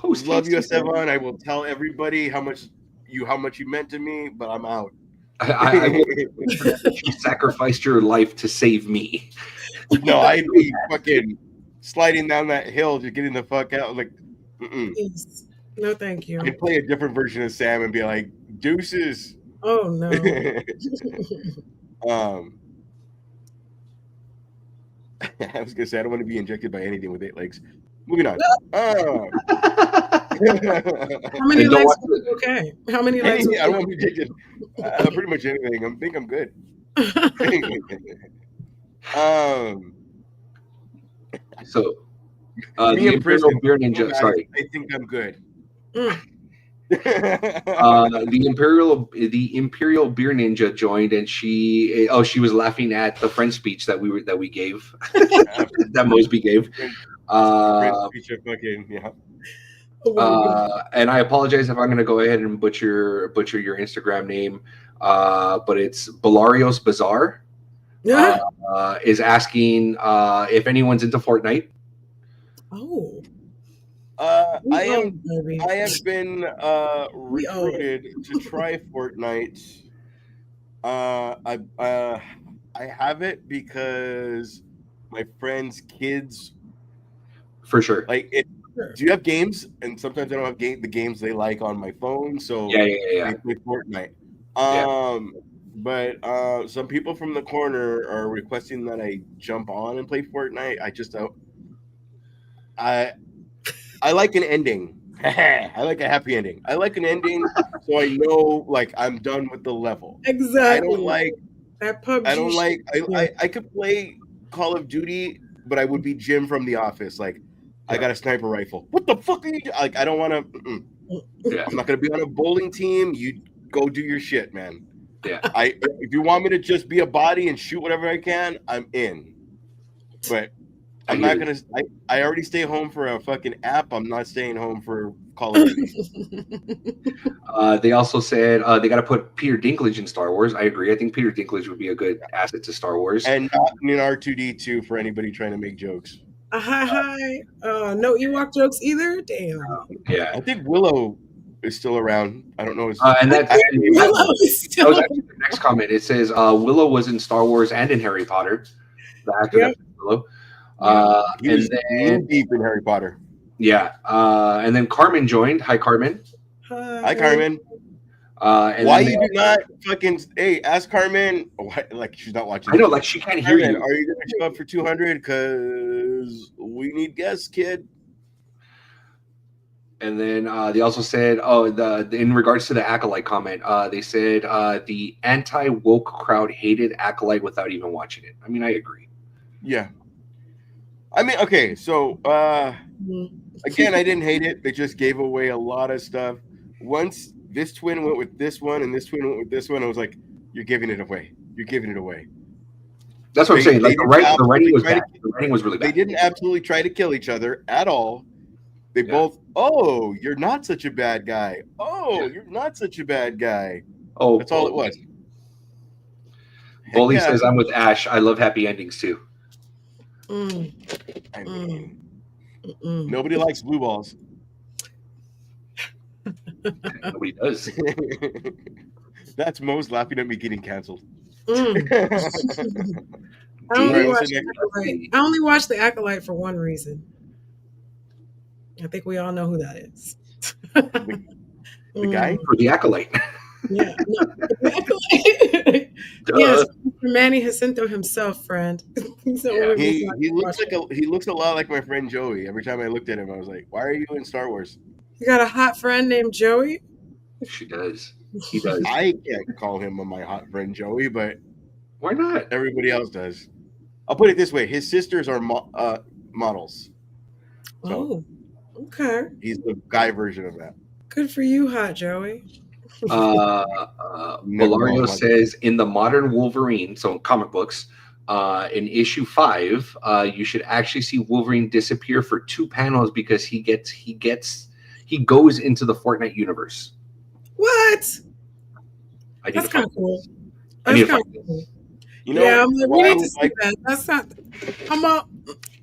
[SPEAKER 4] Love you, Esteban. I will tell everybody how much you meant to me, but I'm out.
[SPEAKER 5] I you sacrificed your life to save me.
[SPEAKER 4] No, I'd be fucking sliding down that hill, just getting the fuck out. Like,
[SPEAKER 6] no, thank you.
[SPEAKER 4] I'd play a different version of Sam and be like, deuces.
[SPEAKER 6] Oh no.
[SPEAKER 4] I was gonna say I don't want to be injected by anything with 8 legs. Moving on.
[SPEAKER 6] How many legs? Okay. How many legs?
[SPEAKER 4] I don't want to be injected. Pretty much anything. I think I'm good. Um,
[SPEAKER 5] So,
[SPEAKER 4] me
[SPEAKER 5] the
[SPEAKER 4] in
[SPEAKER 5] Imperial
[SPEAKER 4] prison.
[SPEAKER 5] Beer Ninja.
[SPEAKER 4] Guys,
[SPEAKER 5] Sorry,
[SPEAKER 4] I think I'm good.
[SPEAKER 6] Mm.
[SPEAKER 5] the Imperial Beer Ninja joined, and she was laughing at the French speech that we gave that Mosby gave.
[SPEAKER 4] French
[SPEAKER 5] Uh,
[SPEAKER 4] speech of fucking yeah.
[SPEAKER 6] Oh my God.
[SPEAKER 5] and I apologize if I'm going to go ahead and butcher your Instagram name, but it's Belarios Bazaar. Is asking if anyone's into Fortnite.
[SPEAKER 6] Oh,
[SPEAKER 4] I
[SPEAKER 6] we
[SPEAKER 4] am.
[SPEAKER 6] own, baby.
[SPEAKER 4] I have been
[SPEAKER 6] We own it.
[SPEAKER 4] recruited to try Fortnite. I have it because my friends' kids
[SPEAKER 5] For sure.
[SPEAKER 4] like it.
[SPEAKER 6] Sure.
[SPEAKER 4] Do you have games? And sometimes I don't have the games they like on my phone, so
[SPEAKER 5] Yeah.
[SPEAKER 4] they play Fortnite.
[SPEAKER 5] Yeah.
[SPEAKER 4] But some people from the corner are requesting that I jump on and play Fortnite. I just don't. I like an ending. I like a happy ending. I like an ending, so I know like I'm done with the level.
[SPEAKER 6] Exactly.
[SPEAKER 4] I don't like.
[SPEAKER 6] That PUBG.
[SPEAKER 4] I don't like.
[SPEAKER 6] Yeah.
[SPEAKER 4] I could play Call of Duty, but I would be Jim from The Office. Like, I got a sniper rifle. What the fuck are you doing? Like, I don't want to.
[SPEAKER 5] Yeah.
[SPEAKER 4] I'm not gonna be on a bowling team. You go do your shit, man.
[SPEAKER 5] Yeah.
[SPEAKER 4] If you want me to just be a body and shoot whatever I can, I'm in. But I'm not gonna. I already stay home for a fucking app. I'm not staying home for Call of Duty.
[SPEAKER 5] They also said they got to put Peter Dinklage in Star Wars. I agree. I think Peter Dinklage would be a good asset to Star Wars.
[SPEAKER 4] And not in R2D2 for anybody trying to make jokes.
[SPEAKER 6] Hi. No Ewok jokes either. Damn.
[SPEAKER 5] Yeah.
[SPEAKER 4] I think Willow is still around. I don't know.
[SPEAKER 5] And that
[SPEAKER 6] Willow is
[SPEAKER 5] that
[SPEAKER 6] still.
[SPEAKER 5] was actually the next comment. It says Willow was in Star Wars and in Harry Potter. The actor that plays Willow.
[SPEAKER 4] He was deep in Harry Potter.
[SPEAKER 5] Yeah. And then Carmen joined. Hi, Carmen.
[SPEAKER 4] Hi, Carmen.
[SPEAKER 5] And
[SPEAKER 4] why you do not fucking ask Carmen? Why, like she's not watching.
[SPEAKER 5] I know, like she can't hear
[SPEAKER 4] Carmen,
[SPEAKER 5] you.
[SPEAKER 4] Are you gonna show up for 200? Because we need guests, kid.
[SPEAKER 5] And then they also said, in regards to the Acolyte comment, they said the anti-woke crowd hated Acolyte without even watching it. I mean, I agree.
[SPEAKER 4] Yeah. I mean, okay, so again, I didn't hate it. They just gave away a lot of stuff. Once this twin went with this one and this twin went with this one, I was like, you're giving it away. You're giving it away.
[SPEAKER 5] That's what I'm saying. Like the writing was bad. The writing was really bad.
[SPEAKER 4] They didn't absolutely try to kill each other at all. They both, oh, you're not such a bad guy. Oh, you're not such a bad guy.
[SPEAKER 5] Oh,
[SPEAKER 4] that's all it was.
[SPEAKER 5] Bully says, I'm with Ash. I love happy endings too.
[SPEAKER 4] I mean, nobody likes blue balls.
[SPEAKER 5] Nobody does.
[SPEAKER 4] That's Mo's laughing at me getting canceled.
[SPEAKER 6] I only watched the Acolyte for one reason. I think we all know who that is.
[SPEAKER 4] The guy?
[SPEAKER 5] For the Acolyte.
[SPEAKER 6] Yeah. No, the Acolyte. Yes, Manny Jacinto himself, friend.
[SPEAKER 4] So he looks a lot like my friend Joey. Every time I looked at him, I was like, why are you in Star Wars?
[SPEAKER 6] You got a hot friend named Joey?
[SPEAKER 5] She does. He does.
[SPEAKER 4] I can't call him my hot friend Joey, but
[SPEAKER 5] why not?
[SPEAKER 4] Everybody else does. I'll put it this way: his sisters are models.
[SPEAKER 6] So okay.
[SPEAKER 4] He's the guy version of that.
[SPEAKER 6] Good for you, hot Joey.
[SPEAKER 5] Valerio says in the modern Wolverine, so in comic books, in issue 5, you should actually see Wolverine disappear for 2 panels because he goes into the Fortnite universe.
[SPEAKER 6] What? That's kind of cool. That's kind of cool.
[SPEAKER 4] You know,
[SPEAKER 6] yeah, I'm like, we need to see that. That's not. I'm up.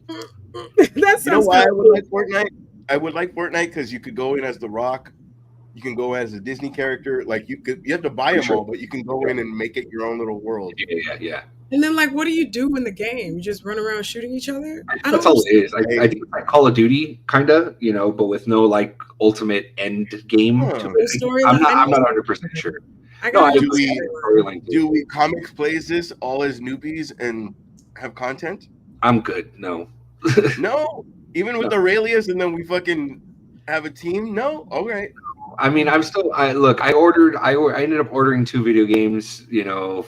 [SPEAKER 6] That sounds.
[SPEAKER 4] You know why I would like Fortnite? I would like Fortnite because you could go in as The Rock. You can go as a Disney character. Like you have to buy them all, but you can go in and make it your own little world.
[SPEAKER 5] Yeah.
[SPEAKER 6] And then, like, what do you do in the game? You just run around shooting each other?
[SPEAKER 5] That's all it is. I think it's like Call of Duty, kind of, but with no like ultimate end game. To it. I'm not 100% sure.
[SPEAKER 4] Do we Comix plays this all as newbies and have content?
[SPEAKER 5] I'm good. No.
[SPEAKER 4] No, even with Aurelius, and then we fucking have a team. No, all right.
[SPEAKER 5] I mean, I ended up ordering 2 video games,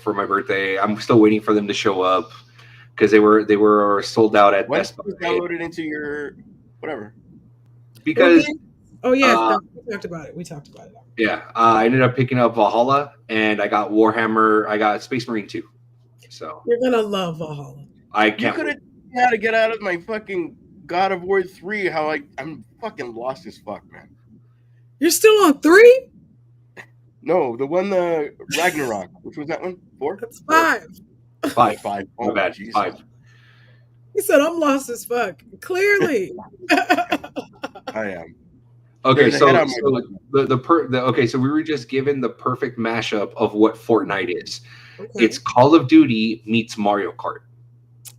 [SPEAKER 5] for my birthday. I'm still waiting for them to show up because they were sold out at
[SPEAKER 4] Why
[SPEAKER 5] Best
[SPEAKER 4] did you
[SPEAKER 5] Buy.
[SPEAKER 4] download it into your whatever?
[SPEAKER 5] Because
[SPEAKER 6] oh yeah, we talked about it.
[SPEAKER 5] I ended up picking up Valhalla, and I got Warhammer. I got Space Marine 2. So
[SPEAKER 6] You're gonna love Valhalla.
[SPEAKER 5] I
[SPEAKER 4] You
[SPEAKER 5] can't.
[SPEAKER 4] could have how to get out of my fucking God of War 3. How I'm fucking lost as fuck, man.
[SPEAKER 6] You're still on 3?
[SPEAKER 4] No, the one Ragnarok. Which was that one? 4?
[SPEAKER 6] That's 5.
[SPEAKER 5] 5.
[SPEAKER 4] 5.
[SPEAKER 5] My
[SPEAKER 4] Oh,
[SPEAKER 5] bad.
[SPEAKER 4] Jesus.
[SPEAKER 5] 5.
[SPEAKER 6] He said I'm lost as fuck. Clearly.
[SPEAKER 4] I am.
[SPEAKER 5] Okay,
[SPEAKER 4] There's a
[SPEAKER 5] so,
[SPEAKER 4] head on my
[SPEAKER 5] so we were just given the perfect mashup of what Fortnite is.
[SPEAKER 6] Okay.
[SPEAKER 5] It's Call of Duty meets Mario Kart.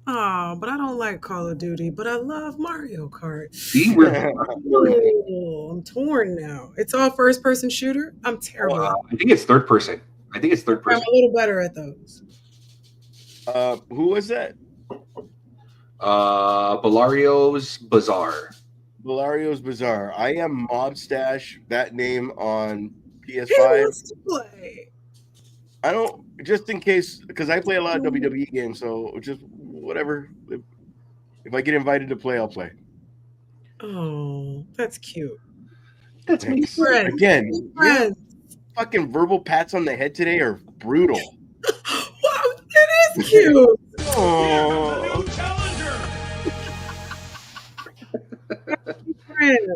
[SPEAKER 6] Oh, but I don't like Call of Duty, but I love Mario Kart.
[SPEAKER 5] See,
[SPEAKER 6] Oh, I'm torn now. It's all first person shooter. I'm terrible.
[SPEAKER 5] I think it's third person.
[SPEAKER 6] I'm a little better at those.
[SPEAKER 4] Who was that?
[SPEAKER 5] Belario's Bazaar.
[SPEAKER 4] Belario's Bazaar. I am Mobstash. That name on
[SPEAKER 6] He
[SPEAKER 4] PS5.
[SPEAKER 6] wants to play.
[SPEAKER 4] I don't, just in case, because I play a lot of WWE games, so just whatever. If I get invited to play, I'll play.
[SPEAKER 6] Oh, that's cute.
[SPEAKER 5] That's me.
[SPEAKER 6] Friends.
[SPEAKER 4] Again,
[SPEAKER 6] Friends.
[SPEAKER 4] fucking verbal pats on the head today are brutal.
[SPEAKER 6] Wow, it is cute.
[SPEAKER 4] Oh,
[SPEAKER 6] Friends.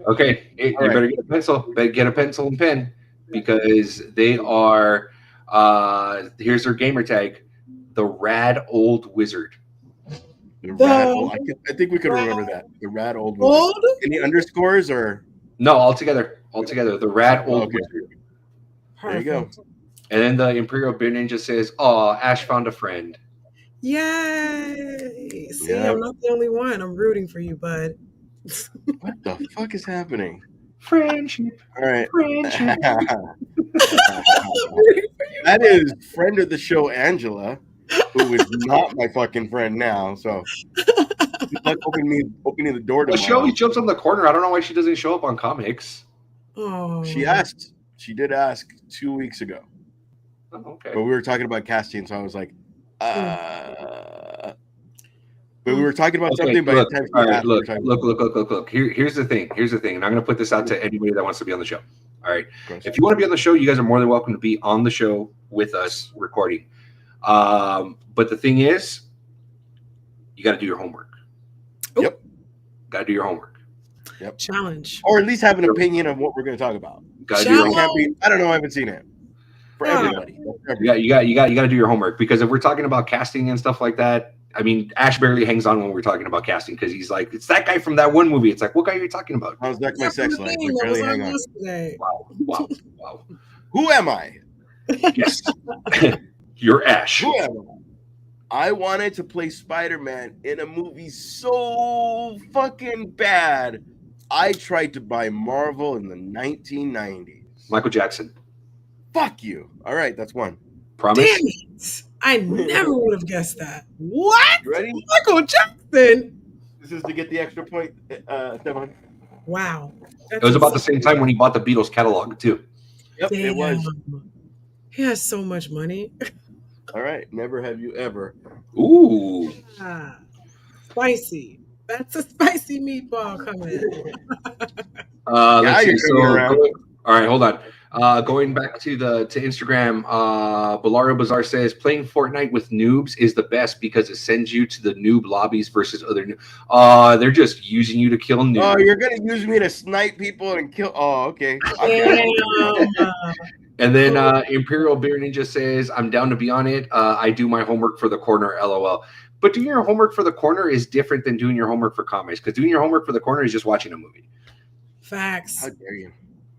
[SPEAKER 5] Okay, you
[SPEAKER 4] All right.
[SPEAKER 5] better get a pencil. Better get a pencil and pen because they are. Here's their gamer tag, the Rad Old Wizard.
[SPEAKER 4] the rad old, I think we could remember that. The rad old wizard.
[SPEAKER 6] Old?
[SPEAKER 4] Any underscores or?
[SPEAKER 5] No, all together, the Rad Old
[SPEAKER 4] Okay.
[SPEAKER 5] Wizard.
[SPEAKER 4] There you go.
[SPEAKER 6] Perfect.
[SPEAKER 5] And then the Imperial Beer Ninja says, "Oh, Ash found a friend."
[SPEAKER 6] Yay. See,
[SPEAKER 4] Yeah.
[SPEAKER 6] I'm not the only one. I'm rooting for you, bud.
[SPEAKER 4] What the fuck is happening?
[SPEAKER 5] Friendship,
[SPEAKER 4] All right.
[SPEAKER 5] friendship.
[SPEAKER 4] That is friend of the show, Angela, who is not my fucking friend now. So she's like opening the door
[SPEAKER 5] Well, she
[SPEAKER 4] tomorrow.
[SPEAKER 5] always jumps on the corner. I don't know why she doesn't show up on Comix.
[SPEAKER 6] Oh.
[SPEAKER 4] She did ask 2 weeks ago,
[SPEAKER 5] Oh, okay.
[SPEAKER 4] but we were talking about casting, so I was like, but we were talking about
[SPEAKER 5] Okay,
[SPEAKER 4] something. By
[SPEAKER 5] look,
[SPEAKER 4] the time she
[SPEAKER 5] all right,
[SPEAKER 4] asked, we were talking
[SPEAKER 5] look. Here's the thing. And I'm going to put this out to anybody that wants to be on the show. All right.
[SPEAKER 4] about-
[SPEAKER 5] If you want to be on the show, you guys are more than welcome to be on the show with us recording. But the thing is, you got to do your homework.
[SPEAKER 4] Yep.
[SPEAKER 5] Got to do your homework.
[SPEAKER 6] Challenge.
[SPEAKER 4] or at least have an opinion of what we're going to talk about.
[SPEAKER 5] Got to do your
[SPEAKER 4] It
[SPEAKER 5] homework.
[SPEAKER 4] can't be. I don't know. I haven't seen it. For
[SPEAKER 6] Yeah.
[SPEAKER 4] everybody.
[SPEAKER 5] You got to do your homework because if we're talking about casting and stuff like that, I mean, Ash barely hangs on when we're talking about casting because he's like, it's that guy from that one movie. It's like, what guy are you talking about?
[SPEAKER 4] How's that my sex life? We
[SPEAKER 6] That
[SPEAKER 4] barely
[SPEAKER 6] was
[SPEAKER 4] hang
[SPEAKER 6] on
[SPEAKER 4] on.
[SPEAKER 6] yesterday.
[SPEAKER 5] Wow.
[SPEAKER 4] Who am I?
[SPEAKER 5] Yes. You're Ash.
[SPEAKER 4] Who am I? I wanted to play Spider-Man in a movie so fucking bad. I tried to buy Marvel in the 1990s.
[SPEAKER 5] Michael Jackson.
[SPEAKER 4] Fuck you. All right, that's one.
[SPEAKER 5] Promise?
[SPEAKER 6] Damn it. I never would have guessed that. What?
[SPEAKER 4] You ready?
[SPEAKER 6] Michael Jackson.
[SPEAKER 4] This is to get the extra point, Stefan.
[SPEAKER 6] Wow.
[SPEAKER 5] It was about the same time when he bought the Beatles catalog, too.
[SPEAKER 4] Yep, it was.
[SPEAKER 6] He has so much money.
[SPEAKER 4] All right, never have you ever.
[SPEAKER 5] Ooh.
[SPEAKER 6] Spicy. That's a spicy meatball coming.
[SPEAKER 5] Let's see.
[SPEAKER 4] you're coming around.
[SPEAKER 5] All right, hold on. Going back to Instagram, Bellario Bazaar says playing Fortnite with noobs is the best because it sends you to the noob lobbies versus other noobs. They're just using you to kill noobs.
[SPEAKER 4] Oh, you're gonna use me to snipe people and kill? Oh, okay.
[SPEAKER 5] And then Imperial Beer Ninja says, I'm down to be on it. I do my homework for the corner, LOL. But doing your homework for the corner is different than doing your homework for comics because doing your homework for the corner is just watching a movie.
[SPEAKER 6] Facts.
[SPEAKER 4] How dare you?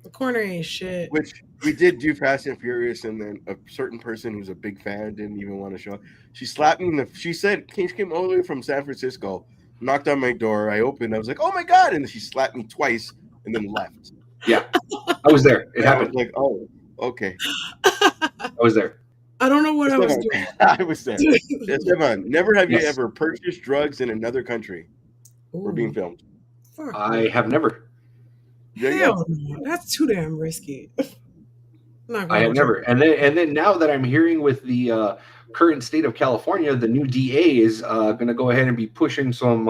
[SPEAKER 6] The corner ain't shit.
[SPEAKER 4] Which we did do Fast and Furious, and then a certain person who's a big fan didn't even want to show up. She slapped me in the. She said she came all the way from San Francisco, knocked on my door. I opened. I was like, "Oh my god!" And then she slapped me twice and then left.
[SPEAKER 5] Yeah, I was there. It
[SPEAKER 4] And I
[SPEAKER 5] happened.
[SPEAKER 4] was like, "Oh, okay."
[SPEAKER 5] I was there.
[SPEAKER 6] I don't know what I was
[SPEAKER 4] Esteban,
[SPEAKER 6] doing.
[SPEAKER 4] I was there. Esteban, never have you
[SPEAKER 5] Yes.
[SPEAKER 4] ever purchased drugs in another country or being filmed?
[SPEAKER 6] Fuck.
[SPEAKER 5] I have never.
[SPEAKER 4] There you
[SPEAKER 6] Hell
[SPEAKER 4] go.
[SPEAKER 6] no. That's too damn risky. Not
[SPEAKER 5] I
[SPEAKER 6] going
[SPEAKER 5] have
[SPEAKER 6] to
[SPEAKER 5] never. And then now that I'm hearing with the current state of California, the new DA is going to go ahead and be pushing some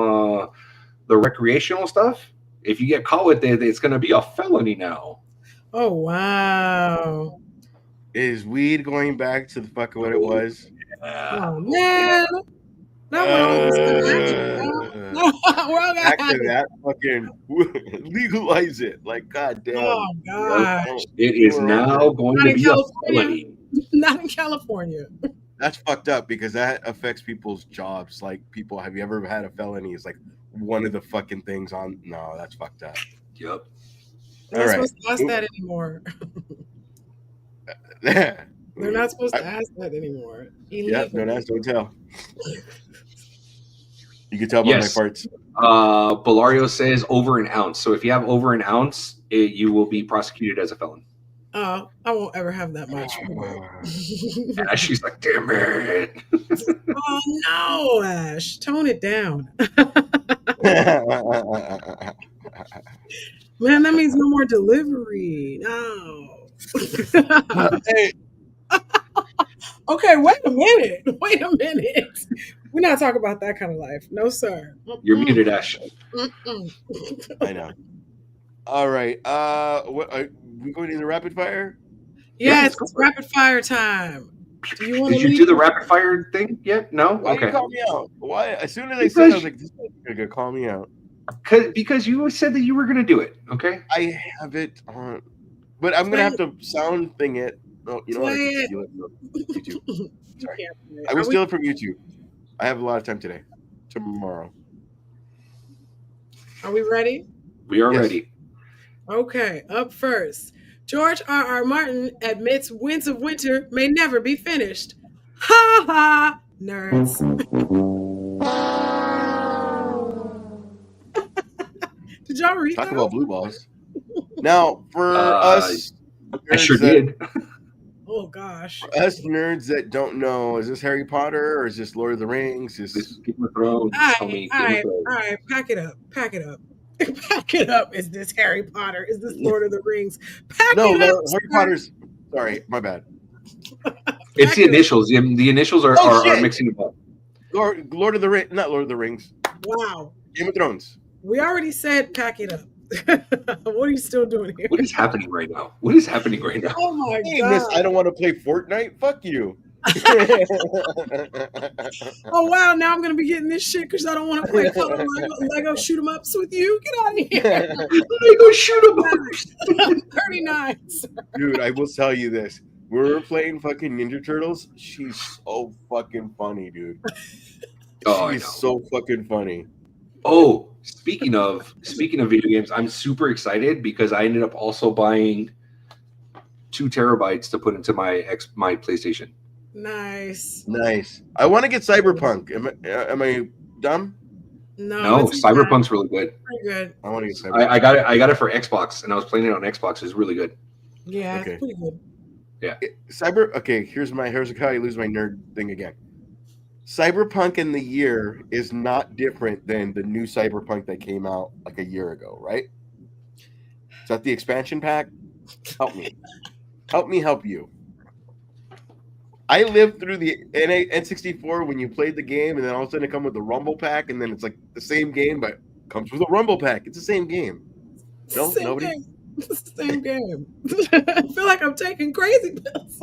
[SPEAKER 5] the recreational stuff. If you get caught with it, it's going to be a felony now.
[SPEAKER 6] Oh wow.
[SPEAKER 4] Is weed going back to the fuck what it was?
[SPEAKER 6] Oh man. Not when all this stuff happened. No, we're all
[SPEAKER 4] Back
[SPEAKER 6] gonna
[SPEAKER 4] to that fucking legalize it. Like, goddamn.
[SPEAKER 6] Oh god.
[SPEAKER 5] It is now going
[SPEAKER 6] Not
[SPEAKER 5] to
[SPEAKER 6] in
[SPEAKER 5] be a
[SPEAKER 6] California.
[SPEAKER 5] felony.
[SPEAKER 6] Not in California.
[SPEAKER 4] That's fucked up because that affects people's jobs. Like, people, have you ever had a felony? It's like one of the fucking things on. No, that's fucked up.
[SPEAKER 5] Yep.
[SPEAKER 6] They're
[SPEAKER 4] All
[SPEAKER 6] not
[SPEAKER 4] right.
[SPEAKER 6] supposed to ask that anymore.
[SPEAKER 4] They're
[SPEAKER 6] They're not supposed to ask that anymore.
[SPEAKER 4] Yep,
[SPEAKER 6] Illegal.
[SPEAKER 4] don't ask, don't tell. You can tell by
[SPEAKER 5] Yes.
[SPEAKER 4] my farts.
[SPEAKER 5] Bellario says over an ounce. So if you have over an ounce, you will be prosecuted as a felon.
[SPEAKER 6] Oh, I won't ever have that much.
[SPEAKER 5] And she's like, damn it.
[SPEAKER 6] Oh no, Ash. Tone it down. Man, that means no more delivery. No.
[SPEAKER 4] Hey,
[SPEAKER 6] Okay, wait a minute. Wait a minute. We're not talking about that kind of life. No, sir.
[SPEAKER 5] You're muted, Ash.
[SPEAKER 4] I know. All right. What are we going to the rapid fire?
[SPEAKER 6] Yeah,
[SPEAKER 5] let's
[SPEAKER 6] it's
[SPEAKER 5] go for it.
[SPEAKER 6] rapid fire time. Do you want
[SPEAKER 5] Did
[SPEAKER 6] to
[SPEAKER 5] you do the rapid fire thing yet? No?
[SPEAKER 4] Why
[SPEAKER 5] Okay.
[SPEAKER 4] you call me out? Why? As soon as I said, I was like, "This is gonna call me out."
[SPEAKER 5] Because you said that you were going to do it. Okay.
[SPEAKER 4] I have it on, but I'm gonna have to sound thing it. Oh, you know what? I
[SPEAKER 6] Play
[SPEAKER 4] can
[SPEAKER 6] it.
[SPEAKER 4] steal it from YouTube. Sorry. I
[SPEAKER 6] Are
[SPEAKER 4] will
[SPEAKER 6] we-
[SPEAKER 4] steal it from YouTube. I have a lot of time today. Tomorrow.
[SPEAKER 6] Are we ready?
[SPEAKER 5] We are
[SPEAKER 4] Yes.
[SPEAKER 5] ready.
[SPEAKER 6] Okay, up first. George R.R. Martin admits Winds of Winter may never be finished. Ha ha, nerds. Did y'all read
[SPEAKER 4] Talk
[SPEAKER 6] that?
[SPEAKER 4] about blue balls. Now, for us,
[SPEAKER 5] I sure
[SPEAKER 4] nerds that-
[SPEAKER 5] did.
[SPEAKER 6] Oh gosh.
[SPEAKER 4] For us nerds that don't know, is this Harry Potter or is this Lord of the Rings?
[SPEAKER 5] This is Game of Thrones. Tell me,
[SPEAKER 6] All
[SPEAKER 5] Game of
[SPEAKER 6] right,
[SPEAKER 5] Thrones.
[SPEAKER 6] all right. Pack it up. Pack it up. Pack it up. Is this Harry Potter? Is this Lord of the Rings? Pack
[SPEAKER 4] No,
[SPEAKER 6] it up.
[SPEAKER 4] Harry Potter's. Sorry, my bad.
[SPEAKER 5] It's
[SPEAKER 6] Pack
[SPEAKER 5] the
[SPEAKER 6] it up.
[SPEAKER 5] initials. The initials are,
[SPEAKER 4] Oh,
[SPEAKER 5] are
[SPEAKER 4] shit.
[SPEAKER 5] mixing it up.
[SPEAKER 4] Lord of the Rings, not Lord of the Rings.
[SPEAKER 6] Wow.
[SPEAKER 4] Game of Thrones.
[SPEAKER 6] We already said pack it up. What are you still doing here?
[SPEAKER 5] What is happening right now? What is happening right now?
[SPEAKER 6] Oh my
[SPEAKER 4] Hey, miss, I
[SPEAKER 6] god.
[SPEAKER 4] don't want to play Fortnite. Fuck you.
[SPEAKER 6] Oh wow, now I'm gonna be getting this shit because I don't want to play color Lego shoot 'em ups with you. Get out of here.
[SPEAKER 5] Lego shoot 'em up.
[SPEAKER 6] 39.
[SPEAKER 4] Dude, I will tell you this. We were playing fucking Ninja Turtles. She's so fucking funny, dude.
[SPEAKER 5] Oh, I
[SPEAKER 4] She's
[SPEAKER 5] know.
[SPEAKER 4] so fucking funny.
[SPEAKER 5] Oh, speaking of video games, I'm super excited because I ended up also buying 2 terabytes to put into my PlayStation.
[SPEAKER 6] Nice.
[SPEAKER 4] Nice. I want to get Cyberpunk. Am I dumb?
[SPEAKER 5] No,
[SPEAKER 6] it's
[SPEAKER 5] Cyberpunk's really good.
[SPEAKER 6] pretty good.
[SPEAKER 4] I want to get Cyberpunk.
[SPEAKER 5] I got it for Xbox, and I was playing it on Xbox. It's really good.
[SPEAKER 6] Yeah,
[SPEAKER 4] Okay.
[SPEAKER 6] it's pretty good.
[SPEAKER 4] Okay, here's how I lose my nerd thing again. Cyberpunk in the year is not different than the new Cyberpunk that came out like a year ago, right? Is that the expansion pack? Help me. Help me help you. I lived through the N64 when you played the game, and then all of a sudden it comes with the Rumble pack, and then it's like the same game, but comes with a Rumble pack. It's the same game. No,
[SPEAKER 6] Same
[SPEAKER 4] nobody.
[SPEAKER 6] game. It's the same game. I feel like I'm taking crazy pills.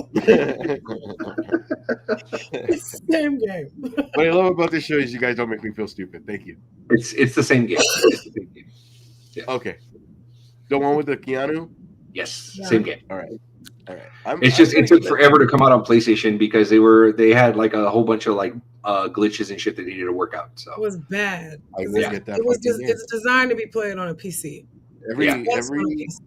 [SPEAKER 6] It's the same game.
[SPEAKER 4] What I love about this show is you guys don't make me feel stupid. Thank you.
[SPEAKER 5] It's the same game. It's the same game.
[SPEAKER 4] Okay. The one with the Keanu?
[SPEAKER 5] Yes,
[SPEAKER 6] Yeah.
[SPEAKER 5] same game.
[SPEAKER 4] All right.
[SPEAKER 5] It took forever to come out on PlayStation because they had like a whole bunch of like glitches and shit that needed to work out.
[SPEAKER 6] It
[SPEAKER 5] So
[SPEAKER 6] was bad.
[SPEAKER 4] I will
[SPEAKER 5] Yeah.
[SPEAKER 4] get that.
[SPEAKER 6] It was
[SPEAKER 4] fucking game.
[SPEAKER 6] it's designed to be played on a PC.
[SPEAKER 5] Yeah.
[SPEAKER 6] That's on a PC.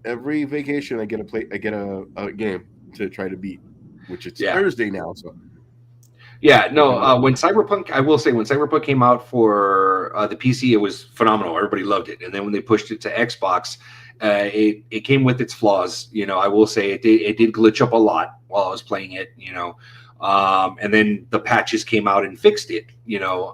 [SPEAKER 4] Every vacation I get a game to try to beat, which it's
[SPEAKER 5] Yeah.
[SPEAKER 4] Thursday now. So
[SPEAKER 5] yeah, no. When Cyberpunk came out for the PC, it was phenomenal. Everybody loved it, and then when they pushed it to Xbox, it came with its flaws. You know, I will say it did glitch up a lot while I was playing it. You know, and then the patches came out and fixed it. You know,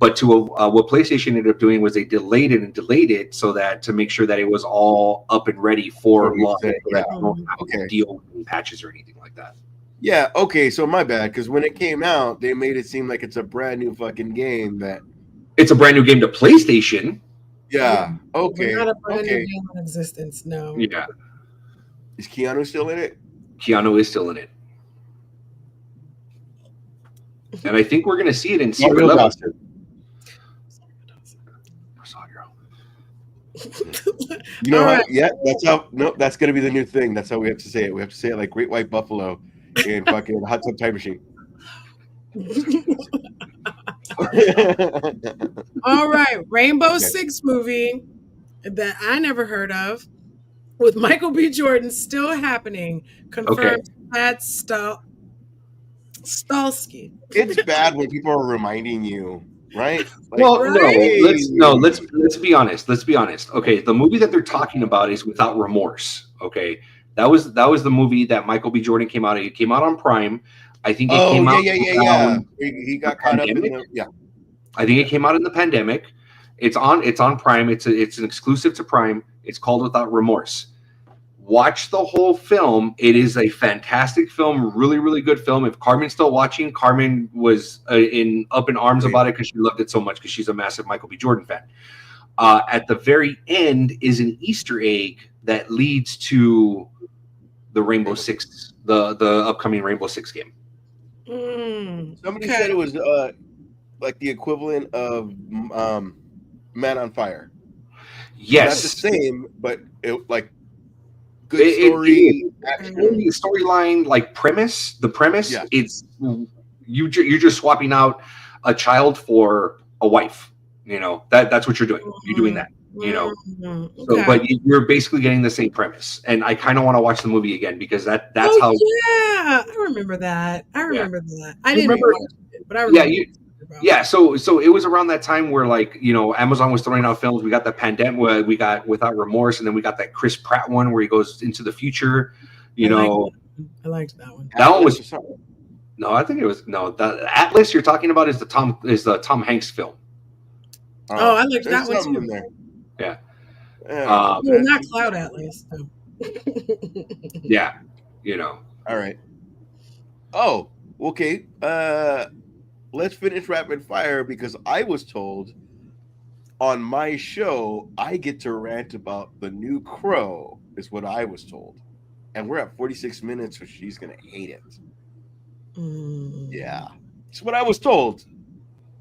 [SPEAKER 5] But what PlayStation ended up doing was they delayed it so that to make sure that it was all up and ready for launch, so that you don't have to deal with patches or anything like that.
[SPEAKER 4] Yeah, okay, so my bad, because when it came out, they made it seem like it's a brand new fucking game that...
[SPEAKER 5] It's a brand new game to PlayStation.
[SPEAKER 4] Yeah, okay.
[SPEAKER 6] Not a brand new game in existence, no.
[SPEAKER 5] Yeah.
[SPEAKER 4] Is Keanu still in it?
[SPEAKER 5] Keanu is still in it. And I think we're going to see it in secret levels.
[SPEAKER 4] You know what? Yeah, that's how. No, that's gonna be the new thing. That's how we have to say it. We have to say it like Great White Buffalo in fucking Hot Tub Time Machine.
[SPEAKER 6] All right, Rainbow Six movie that I never heard of with Michael B. Jordan still happening. Confirmed. That's Stalsky.
[SPEAKER 4] It's bad when people are reminding you. Right? Like,
[SPEAKER 5] well, let's be honest. Let's be honest. Okay, the movie that they're talking about is Without Remorse. Okay, that was the movie that Michael B. Jordan came out. It came out on Prime. I think it came out.
[SPEAKER 4] Yeah. He got caught up in the
[SPEAKER 5] I think it came out in the pandemic. It's on Prime. It's an exclusive to Prime. It's called Without Remorse. Watch the whole film. It is a fantastic film, really, really good film. If Carmen's still watching, Carmen was up in arms about it because she loved it so much because she's a massive Michael B. Jordan fan. At the very end is an Easter egg that leads to the Rainbow Six, the upcoming Rainbow Six game.
[SPEAKER 4] Somebody said it was like the equivalent of Man on Fire.
[SPEAKER 5] Yes,
[SPEAKER 4] not the same, but it like. Good story,
[SPEAKER 5] storyline, like premise. The premise, it's you're just swapping out a child for a wife. You know that's what you're doing. You're doing that. You know, so but you're basically getting the same premise. And I kind of want to watch the movie again because that's how.
[SPEAKER 6] Yeah, I remember that. I didn't watch it, but I remember.
[SPEAKER 5] Yeah, so it was around that time where, like, you know, Amazon was throwing out films. We got the pandemic, where we got Without Remorse, and then we got that Chris Pratt one where he goes into the future. I
[SPEAKER 6] liked that one.
[SPEAKER 5] That one was no, I think it was the Atlas you're talking about is the Tom Hanks film.
[SPEAKER 6] Oh, I liked that one too.
[SPEAKER 4] There.
[SPEAKER 5] Yeah.
[SPEAKER 6] Not Cloud Atlas. No.
[SPEAKER 5] Yeah, you know.
[SPEAKER 4] All right. Oh, okay. Let's finish rapid fire because I was told on my show I get to rant about the new Crow is what I was told. And we're at 46 minutes, so she's going to hate it. Yeah. It's what I was told.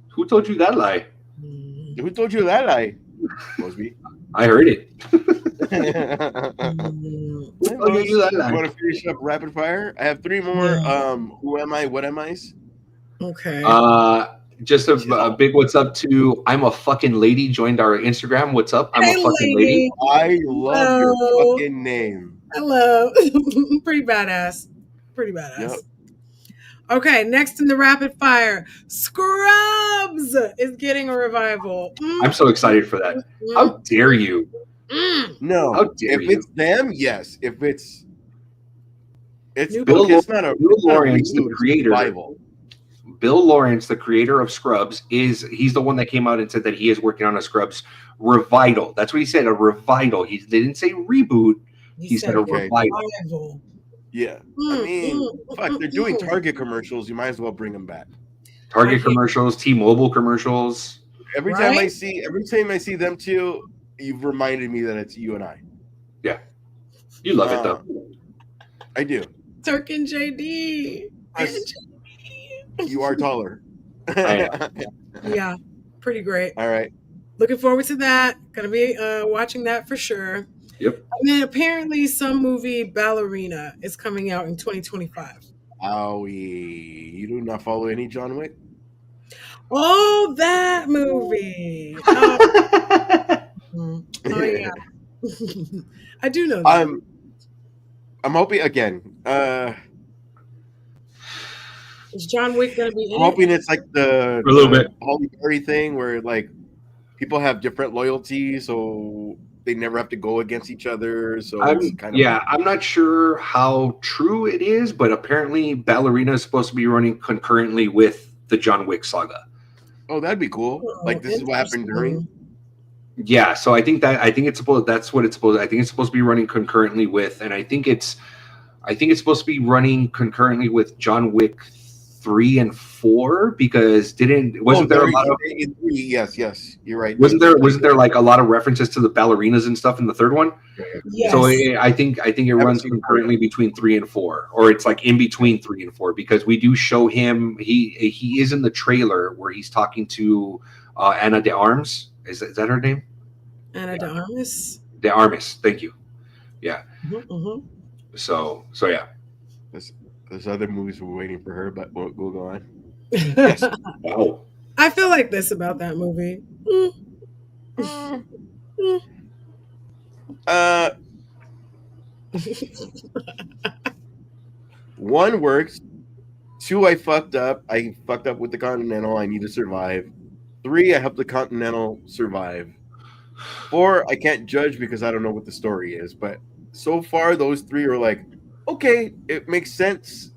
[SPEAKER 5] Who told you that lie?
[SPEAKER 4] Who told you that lie? Mosby.
[SPEAKER 5] I heard it.
[SPEAKER 4] You want to finish up rapid fire? I have 3 more who am I, what am I's?
[SPEAKER 6] Okay.
[SPEAKER 5] Just a big what's up to I'm a fucking lady joined our Instagram. What's up? I'm a fucking lady.
[SPEAKER 4] I love your fucking name.
[SPEAKER 6] Hello. Pretty badass. Yep. Okay, next in the rapid fire, Scrubs is getting a revival.
[SPEAKER 5] I'm so excited for that. How dare you?
[SPEAKER 4] No.
[SPEAKER 5] How dare you?
[SPEAKER 4] If it's them, yes. If it's
[SPEAKER 5] Bill
[SPEAKER 4] Lawrence,
[SPEAKER 5] the creator. Revival. Bill Lawrence, the creator of Scrubs, he's the one that came out and said that he is working on a Scrubs revival. That's what he said, a revival. They didn't say reboot. He said a revival.
[SPEAKER 4] Yeah. I mean, fuck, they're doing Target commercials. You might as well bring them back.
[SPEAKER 5] Target commercials, T-Mobile commercials.
[SPEAKER 4] Every time I see them too, you've reminded me that it's you and I.
[SPEAKER 5] Yeah. You love it though.
[SPEAKER 4] I do.
[SPEAKER 6] Turk and JD.
[SPEAKER 4] You are taller.
[SPEAKER 6] Yeah, pretty great.
[SPEAKER 4] All right.
[SPEAKER 6] Looking forward to that. Gonna be watching that for sure.
[SPEAKER 5] Yep.
[SPEAKER 6] And then apparently some movie Ballerina is coming out in 2025.
[SPEAKER 4] Owie. You do not follow any John Wick?
[SPEAKER 6] Oh, that movie. Oh yeah. I do know that.
[SPEAKER 4] I'm hoping again.
[SPEAKER 6] Is John Wick gonna be in
[SPEAKER 4] I'm hoping it's like
[SPEAKER 5] a little bit
[SPEAKER 4] Halle Berry thing where like people have different loyalties, so they never have to go against each other. So
[SPEAKER 5] I'm not sure how true it is, but apparently Ballerina is supposed to be running concurrently with the John Wick saga.
[SPEAKER 4] Oh, that'd be cool. Like this is what happened during.
[SPEAKER 5] Yeah, so I think it's supposed. That's what it's supposed. I think it's supposed to be running concurrently with, and I think it's supposed to be running concurrently with John Wick 3 and 4 because wasn't there a lot of
[SPEAKER 4] yes, you're right.
[SPEAKER 5] Wasn't there like a lot of references to the ballerinas and stuff in the third one?
[SPEAKER 6] Yes.
[SPEAKER 5] So I think it runs concurrently between 3 and 4, or it's like in between 3 and 4 because we do show him. He is in the trailer where he's talking to Ana de Armas. Is that her name?
[SPEAKER 6] Ana de Armas.
[SPEAKER 5] De Armas. Thank you. Yeah.
[SPEAKER 6] Mm-hmm.
[SPEAKER 5] So yeah.
[SPEAKER 4] There's other movies we're waiting for her, but we'll go on.
[SPEAKER 5] Yes. Wow.
[SPEAKER 6] I feel like this about that movie.
[SPEAKER 4] One works. 2, I fucked up. I fucked up with the Continental. I need to survive. 3, I helped the Continental survive. 4, I can't judge because I don't know what the story is. But so far, those 3 are like, okay, it makes sense.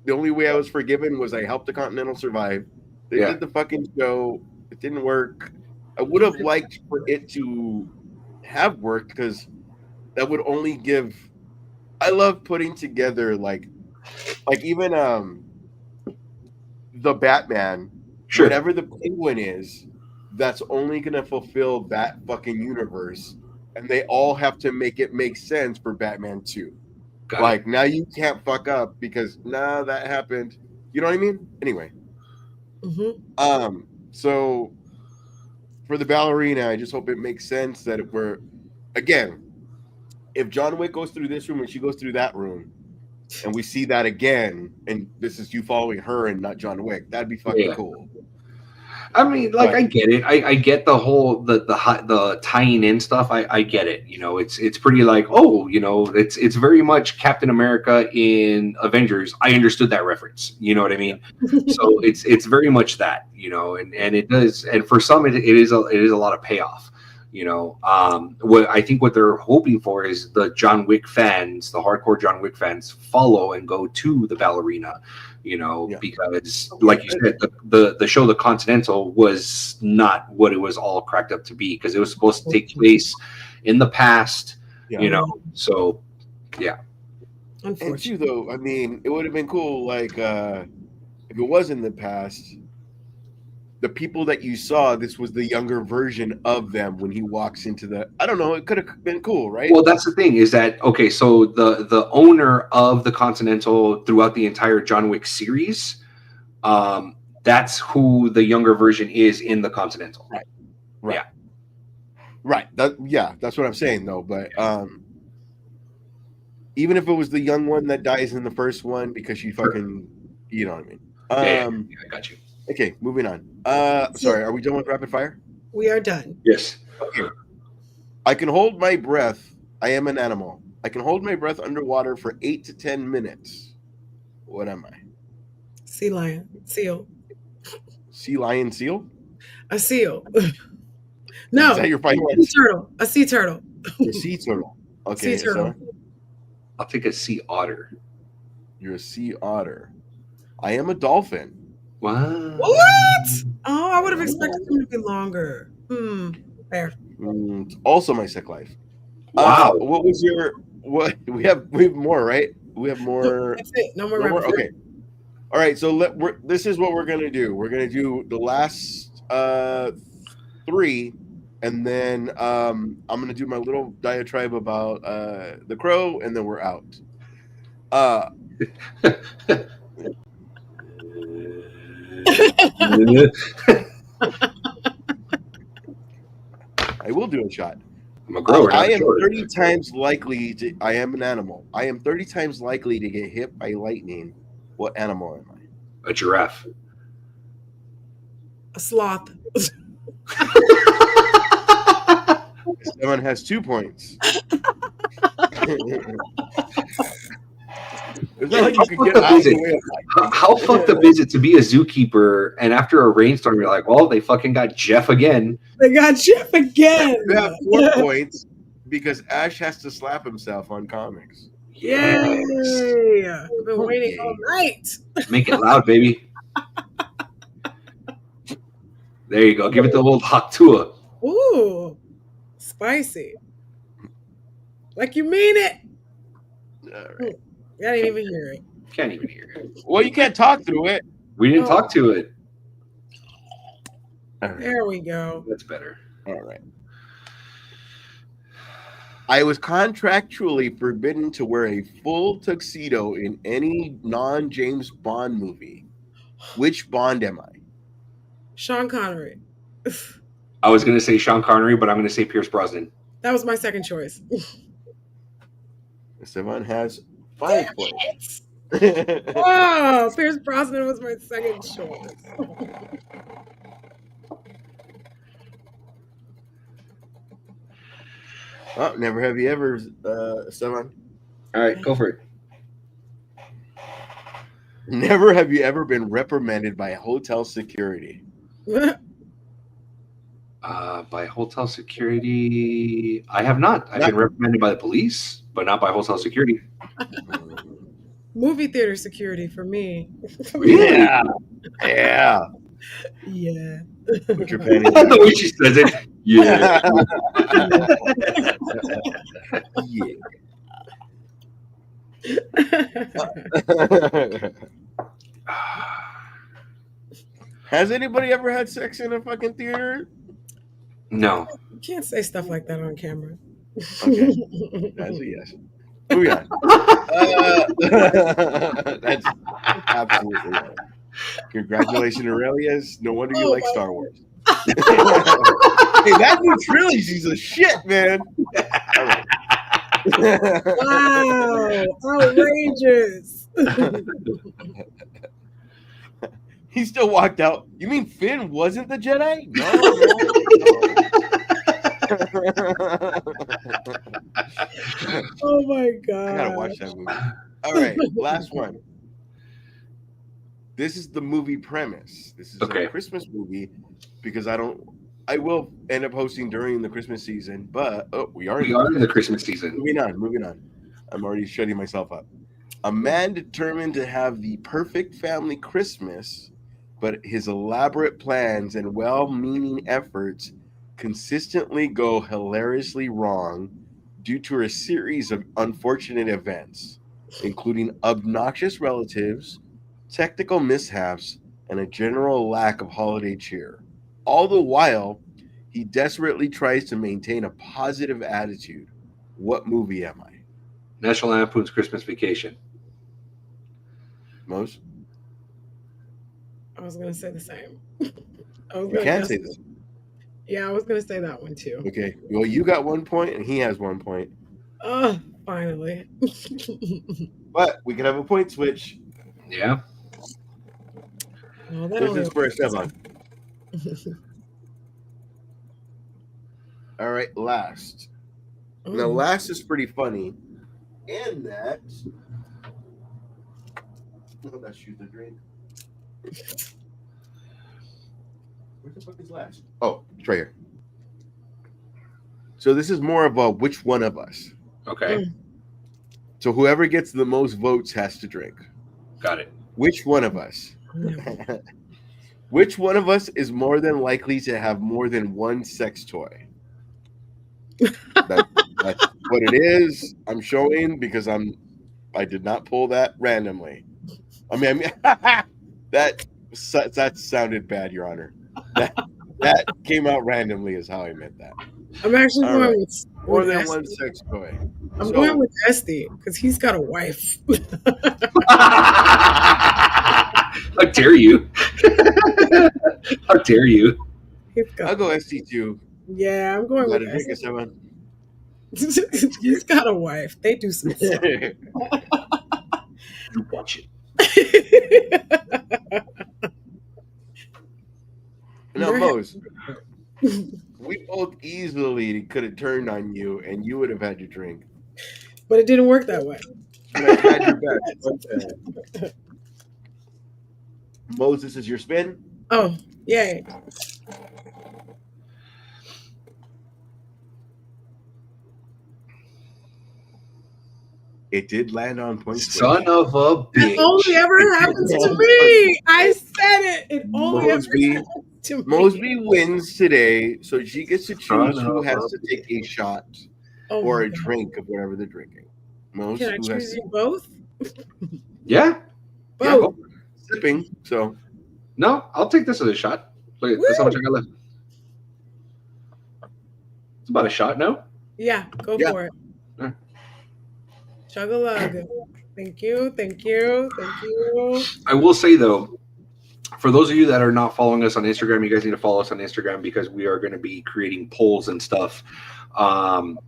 [SPEAKER 4] The only way I was forgiven was I helped the Continental survive. They did the fucking show. It didn't work. I would have liked for it to have worked because that would only give. I love putting together like even the Batman, whatever the Penguin is, that's only gonna fulfill that fucking universe, and they all have to make it make sense for Batman 2. Like now you can't fuck up because that happened. You know what I mean? Anyway.
[SPEAKER 6] Mm-hmm.
[SPEAKER 4] So for the ballerina, I just hope it makes sense that if John Wick goes through this room and she goes through that room, and we see that again, and this is you following her and not John Wick, that'd be fucking cool.
[SPEAKER 5] I mean, like, I get it. I get the whole the tying in stuff. I get it. You know, it's pretty like, oh, you know, it's very much Captain America in Avengers. I understood that reference. You know what I mean? So it's very much that, you know, and it does, and for some it is a lot of payoff. You know, what I think what they're hoping for is the John Wick fans, the hardcore John Wick fans, follow and go to the ballerina. You know, because like you said, the show The Continental was not what it was all cracked up to be because it was supposed to take place in the past. You know, so yeah.
[SPEAKER 4] And too, though, I mean, it would have been cool, like if it was in the past. The people that you saw, this was the younger version of them when he walks into the. I don't know. It could have been cool, right?
[SPEAKER 5] Well, that's the thing is that okay. So the owner of the Continental throughout the entire John Wick series, that's who the younger version is in the Continental.
[SPEAKER 4] Right.
[SPEAKER 5] Yeah.
[SPEAKER 4] Right. That's what I'm saying though. But even if it was the young one that dies in the first one because she fucking, you know what I mean?
[SPEAKER 5] Yeah, I got you.
[SPEAKER 4] Okay, moving on. Sorry, are we done with rapid fire?
[SPEAKER 6] We are done.
[SPEAKER 5] Yes.
[SPEAKER 4] Okay. I can hold my breath. I am an animal. I can hold my breath underwater for 8 to 10 minutes. What am I?
[SPEAKER 6] Sea lion. Seal.
[SPEAKER 4] Sea lion seal?
[SPEAKER 6] A seal. No.
[SPEAKER 4] Is that your fight?
[SPEAKER 6] Sea turtle. A sea turtle.
[SPEAKER 4] A sea turtle. Okay.
[SPEAKER 6] Sea turtle.
[SPEAKER 4] So
[SPEAKER 5] I'll take a sea otter.
[SPEAKER 4] you're a sea otter. I am a dolphin.
[SPEAKER 5] Wow.
[SPEAKER 6] What? Oh, I would have expected them to be longer. Fair.
[SPEAKER 4] Also my sick life.
[SPEAKER 5] Wow.
[SPEAKER 4] What was your what we have more, right? We have more.
[SPEAKER 6] That's it. No more.
[SPEAKER 4] Okay. All right, so this is what we're gonna do. We're gonna do the last 3, and then I'm gonna do my little diatribe about the Crow, and then we're out. I will do a shot.
[SPEAKER 5] I'm a grower.
[SPEAKER 4] I am 30 times likely to. I am an animal. I am 30 times likely to get hit by lightning. What animal am I?
[SPEAKER 5] A giraffe.
[SPEAKER 6] A sloth.
[SPEAKER 4] Someone has 2 points. It's not like you could get out of the way.
[SPEAKER 5] How fucked up is it to be a zookeeper and after a rainstorm you're like, well, they fucking got Jeff again.
[SPEAKER 6] They got Jeff again.
[SPEAKER 4] You have 4 points because Ash has to slap himself on Comix.
[SPEAKER 6] Yay! I've been waiting all night.
[SPEAKER 5] Make it loud, baby. There you go. Give it the old hot tour.
[SPEAKER 6] Ooh, spicy. Like you mean it.
[SPEAKER 4] All right.
[SPEAKER 6] I didn't even hear it.
[SPEAKER 5] Can't even hear it.
[SPEAKER 4] Well, you can't talk through it.
[SPEAKER 5] We didn't talk to it.
[SPEAKER 4] All right.
[SPEAKER 6] There we go.
[SPEAKER 5] That's better.
[SPEAKER 4] All right. I was contractually forbidden to wear a full tuxedo in any non-James Bond movie. Which Bond am I?
[SPEAKER 6] Sean Connery.
[SPEAKER 5] I was going to say Sean Connery, but I'm going to say Pierce Brosnan.
[SPEAKER 6] That was my second choice.
[SPEAKER 4] Esteban has 5 points.
[SPEAKER 6] Oh, Pierce Brosnan was my second choice.
[SPEAKER 4] Oh, never have you ever, Esteban?
[SPEAKER 5] All right, go for it.
[SPEAKER 4] Never have you ever been reprimanded by hotel security.
[SPEAKER 5] By hotel security, I have not. I've been reprimanded by the police, but not by hotel security.
[SPEAKER 6] Movie theater security for me.
[SPEAKER 4] Yeah. Yeah.
[SPEAKER 6] Yeah.
[SPEAKER 4] Put your panties
[SPEAKER 5] The way she says it. Yeah.
[SPEAKER 4] Has anybody ever had sex in a fucking theater?
[SPEAKER 5] No.
[SPEAKER 6] You can't say stuff like that on camera.
[SPEAKER 4] Okay. That's a yes. Moving on. That's absolutely right. Congratulations, Aurelius. No wonder you like Star Wars. Hey, that new trilogy's a shit, man. All right.
[SPEAKER 6] Wow. Outrageous.
[SPEAKER 4] He still walked out. You mean Finn wasn't the Jedi? No.
[SPEAKER 6] Oh my god.
[SPEAKER 4] I gotta watch that movie. All right, last one. This is the movie premise. This is a Christmas movie because I will end up hosting during the Christmas season, but we are
[SPEAKER 5] in the Christmas season.
[SPEAKER 4] Moving on. I'm already shutting myself up. A man determined to have the perfect family Christmas, but his elaborate plans and well-meaning efforts consistently go hilariously wrong due to a series of unfortunate events, including obnoxious relatives, technical mishaps, and a general lack of holiday cheer. All the while, he desperately tries to maintain a positive attitude. What movie am I?
[SPEAKER 5] National Lampoon's Christmas Vacation.
[SPEAKER 4] Mose?
[SPEAKER 6] I was going to say the same.
[SPEAKER 4] You can't say this.
[SPEAKER 6] Yeah, I was going to say that one too.
[SPEAKER 4] Okay. Well, you got 1 point and he has 1 point.
[SPEAKER 6] Oh, finally.
[SPEAKER 4] But we can have a point switch.
[SPEAKER 5] Yeah.
[SPEAKER 6] Well,
[SPEAKER 4] this is for Esteban. All right, last. Now, last is pretty funny in that. Oh, that shoot the drink. Where the fuck is last? Oh, it's right here. So this is more of a which one of us.
[SPEAKER 5] Okay.
[SPEAKER 4] So whoever gets the most votes has to drink.
[SPEAKER 5] Got it.
[SPEAKER 4] Which one of us? Which one of us is more than likely to have more than one sex toy? That's what it is. I'm showing because I did not pull that randomly. I mean that sounded bad, Your Honor. That came out randomly is how I meant that.
[SPEAKER 6] I'm actually going with
[SPEAKER 4] more than one sex toy.
[SPEAKER 6] I'm going with Esty because he's got a wife.
[SPEAKER 5] How dare you? How dare you?
[SPEAKER 4] I'll go ST too.
[SPEAKER 6] Yeah, I'm going with
[SPEAKER 4] ST.
[SPEAKER 6] He's got a wife. They do some stuff.
[SPEAKER 5] You watch it.
[SPEAKER 4] Now, Mose, we both easily could have turned on you and you would have had your drink.
[SPEAKER 6] But it didn't work that way.
[SPEAKER 4] You had your back. Mose, this is your spin.
[SPEAKER 6] Oh, yay.
[SPEAKER 4] It did land on point.
[SPEAKER 5] Son of a bitch.
[SPEAKER 6] It only ever happens to me. I said it. It only ever happens To me.
[SPEAKER 4] Mosby wins today, so she gets to choose who has to take a shot
[SPEAKER 6] Oh
[SPEAKER 4] or
[SPEAKER 6] my
[SPEAKER 4] a
[SPEAKER 6] God.
[SPEAKER 4] drink of whatever they're drinking. Most
[SPEAKER 6] Can I
[SPEAKER 4] who has
[SPEAKER 6] choose
[SPEAKER 4] to,
[SPEAKER 6] you both?
[SPEAKER 5] Yeah.
[SPEAKER 4] yeah,
[SPEAKER 6] Both.
[SPEAKER 4] sipping. So
[SPEAKER 5] No, I'll take this as a shot. Look, that's how much I got left. It's about a shot now.
[SPEAKER 6] Yeah, go
[SPEAKER 4] Yeah.
[SPEAKER 6] for it.
[SPEAKER 5] Alright.
[SPEAKER 6] Chug a lug. Thank you. Thank you. Thank you.
[SPEAKER 5] I will say though, for those of you that are not following us on Instagram, you guys need to follow us on Instagram because we are going to be creating polls and stuff on